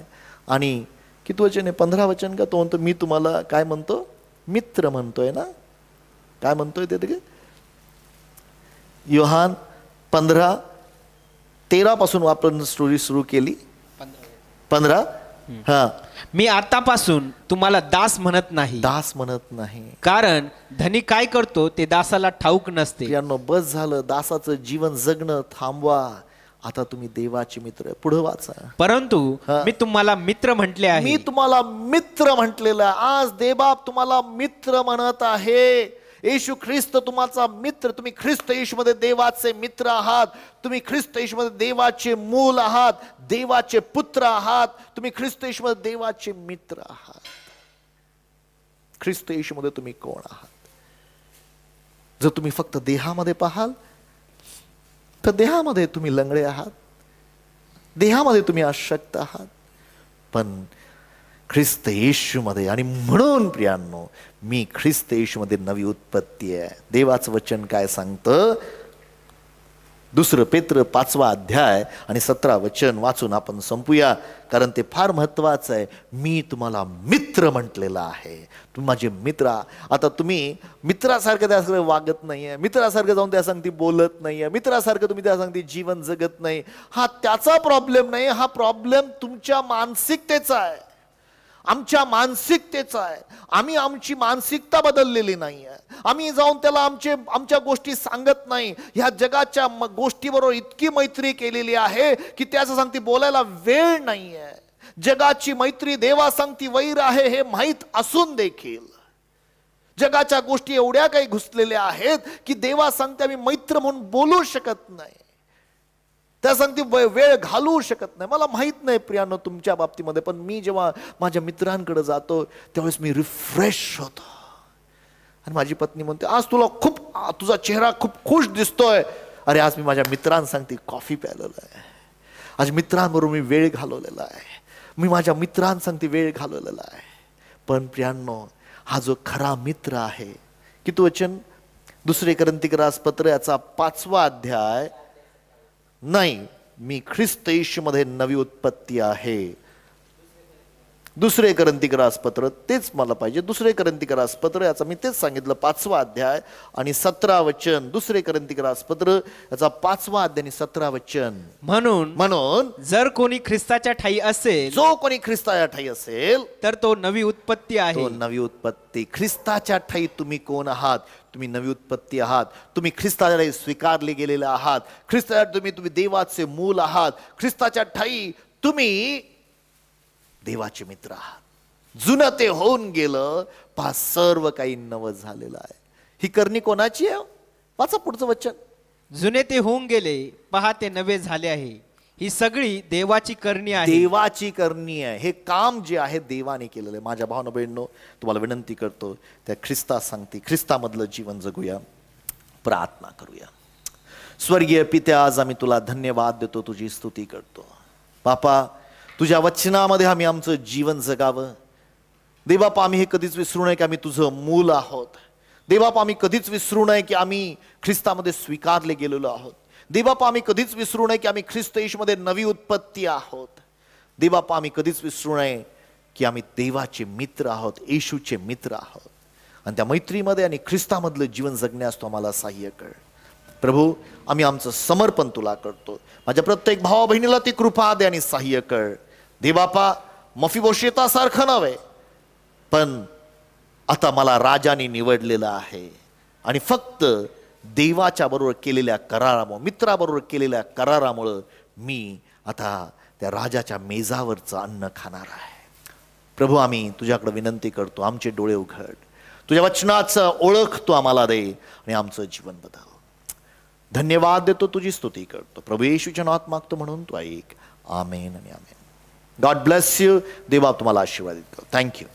आणि किती वचन आहे, 15 वचन का. तो म्हणतो मी तुम्हाला काय म्हणतो, मित्र म्हणतोय ना, काय म्हणतोय ते योहान 15:13 पासून आपण स्टोरी सुरू केली. 15 हा, मी आतापासून तुम्हाला दास म्हणत नाही, कारण धनी काय करतो ते दासाला ठाऊक नसते. यांनो बस झालं, दासाचं जीवन जगणं थांबवा. आता तुम्ही देवाचे मित्र. पुढे वाचा. परंतु मी तुम्हाला मित्र म्हटले आहे. मी तुम्हाला मित्र म्हटलेलं आहे. आज देवबाप तुम्हाला मित्र म्हणत आहे. येशू ख्रिस्त तुम्हाचा मित्र. तुम्ही ख्रिस्त येशूमध्ये देवाचे मित्र आहात. तुम्ही ख्रिस्त येशूमध्ये देवाचे मूल आहात, देवाचे पुत्र आहात. तुम्ही ख्रिस्त येशूमध्ये देवाचे मित्र आहात. ख्रिस्त येशूमध्ये तुम्ही कोण आहात. जर तुम्ही फक्त देहामध्ये पाहाल तर देहामध्ये तुम्ही लंगडे आहात, देहामध्ये तुम्ही अशक्त आहात. पण ख्रिस्त येशूमध्ये, आणि म्हणून प्रियांनो मी ख्रिस्त येशूमध्ये नवी उत्पत्ती आहे. देवाचं वचन काय सांगतं, 2 पेत्र 5वा अध्याय आणि 17 वचन वाचून आपण संपूया, कारण ते फार महत्वाचं आहे. मी तुम्हाला मित्र म्हटलेला आहे, तुम्ही माझे मित्र. आता तुम्ही मित्रासारखं त्या सगळं वागत नाहीये, मित्रासारखं जाऊन त्या सांगती बोलत नाहीये, मित्रासारखं तुम्ही त्या सांगती जीवन जगत नाही. हा त्याचा प्रॉब्लेम नाही, हा प्रॉब्लेम तुमच्या मानसिकतेचा आहे. आमच्या मानसिकतेचा आहे. आम्ही आमची मानसिकता बदललेली नाही आहे. आम्ही जाऊन त्याला आमच्या गोष्टी सांगत नाही. ह्या जगाच्या गोष्टीबरोबर इतकी मैत्री केलेली आहे की त्याचं सांगती बोलायला वेळ नाही आहे. जगाची मैत्री देवा सांगती वैर आहे हे माहीत असून देखील जगाच्या गोष्टी एवढ्या काही घुसलेल्या आहेत की देवा सांगते आम्ही मैत्र म्हणून बोलू शकत नाही. त्या सांगते वेळ घालवू शकत नाही. मला माहित नाही प्रियानो तुमच्या बाबतीमध्ये, पण मी जेव्हा माझ्या मित्रांकडे जातो त्यावेळेस मी रिफ्रेश होतो. आणि माझी पत्नी म्हणते आज तुझा चेहरा खूप खुश दिसतोय. अरे आज मी माझ्या मित्रांसांगती कॉफी प्यायलेला आहे. आज मित्रांबरोबर मी वेळ घालवलेला आहे. मी माझ्या मित्रांसांगती वेळ घालवलेला आहे. पण प्रियांनो हा जो खरा मित्र आहे, किती वचन 2 कोरिन्थीकरास पत्र याचा 5वा अध्याय, नाही मी ख्रिस्त येशूमध्ये नवी उत्पत्ती आहे. 2 कोरिन्थीकरास पत्र तेच मला पाहिजे. 2 कोरिन्थीकरास पत्र याचा मी तेच सांगितलं 5वा अध्याय आणि 17 वचन. 2 कोरिन्थीकरास पत्र याचा 5वा अध्याय आणि 17 वचन. म्हणून जर कोणी ख्रिस्ताच्या ठाई असेल, जो कोणी ख्रिस्ताच्या ठाई असेल तर तो नवी उत्पत्ती आहे. तो नवी उत्पत्ती. ख्रिस्ताच्या ठाई तुम्ही कोण आहात? तुम्ही नवी उत्पत्ती आहात. तुम्ही ख्रिस्ताच्या ठाई स्वीकारले गेलेले आहात. ख्रिस्ताच्या तुम्ही देवाचे मूल आहात. ख्रिस्ताच्या ठाई तुम्ही देवाचे मित्र आहात. जुनं ते होऊन गेलं, पहा सर्व काही नवं झालेलं आहे. ही करणी कोणाची आहे? वाचा पुढचं वचन. जुने ते होऊन गेले, पहा ते नवे झाले आहे. ही सगळी देवाची करणी आहे. देवाची करणी आहे. हे काम जे आहे देवाने केलेलं आहे. माझ्या भावना बहिणींनो तुम्हाला विनंती करतो त्या ख्रिस्ता सांगती ख्रिस्तामधलं जीवन जगूया. प्रार्थना करूया. स्वर्गीय पित्या आज आम्ही तुला धन्यवाद देतो, तुझी स्तुती करतो. बापा तुझ्या वचनामध्ये आम्ही आमचं जीवन जगावं. देवबापा आम्ही हे कधीच विसरू नये की आम्ही तुझं मूल आहोत. देवबापा आम्ही कधीच विसरू नये की आम्ही ख्रिस्तामध्ये स्वीकारले गेलेलो आहोत. देवबापा आम्ही कधीच विसरू नये की आम्ही ख्रिस्त येशूमध्ये नवी उत्पत्ती आहोत. देवबापा आम्ही कधीच विसरू नये की आम्ही देवाचे मित्र आहोत, येशूचे मित्र आहोत. आणि त्या मैत्रीमध्ये आणि ख्रिस्तामधलं जीवन जगण्यास तू आम्हाला सहाय्य कर. प्रभू आम्ही आमचं समर्पण तुला करतो. माझ्या प्रत्येक भावा बहिणीला ती कृपा दे आणि सहाय्य कर. देवबापा मफीबोशेतासारखं नव्हे, पण आता मला राजाने निवडलेलं आहे आणि फक्त देवाच्या बरोबर केलेल्या करारामुळे, मित्राबरोबर केलेल्या करारामुळे मी आता त्या राजाच्या मेजावरचं अन्न खाणार आहे. प्रभू आम्ही तुझ्याकडे विनंती करतो, आमचे डोळे उघड. तुझ्या वचनाचं ओळख तू आम्हाला दे आणि आमचं जीवन बदल. धन्यवाद देतो, तुझी स्तुती करतो. प्रभू येशूच्या नावात मागतो म्हणून तू ऐक. आमेन आणि आमेन. God bless you. देवा तुम्हाला आशीर्वादित करो. थँक्यू.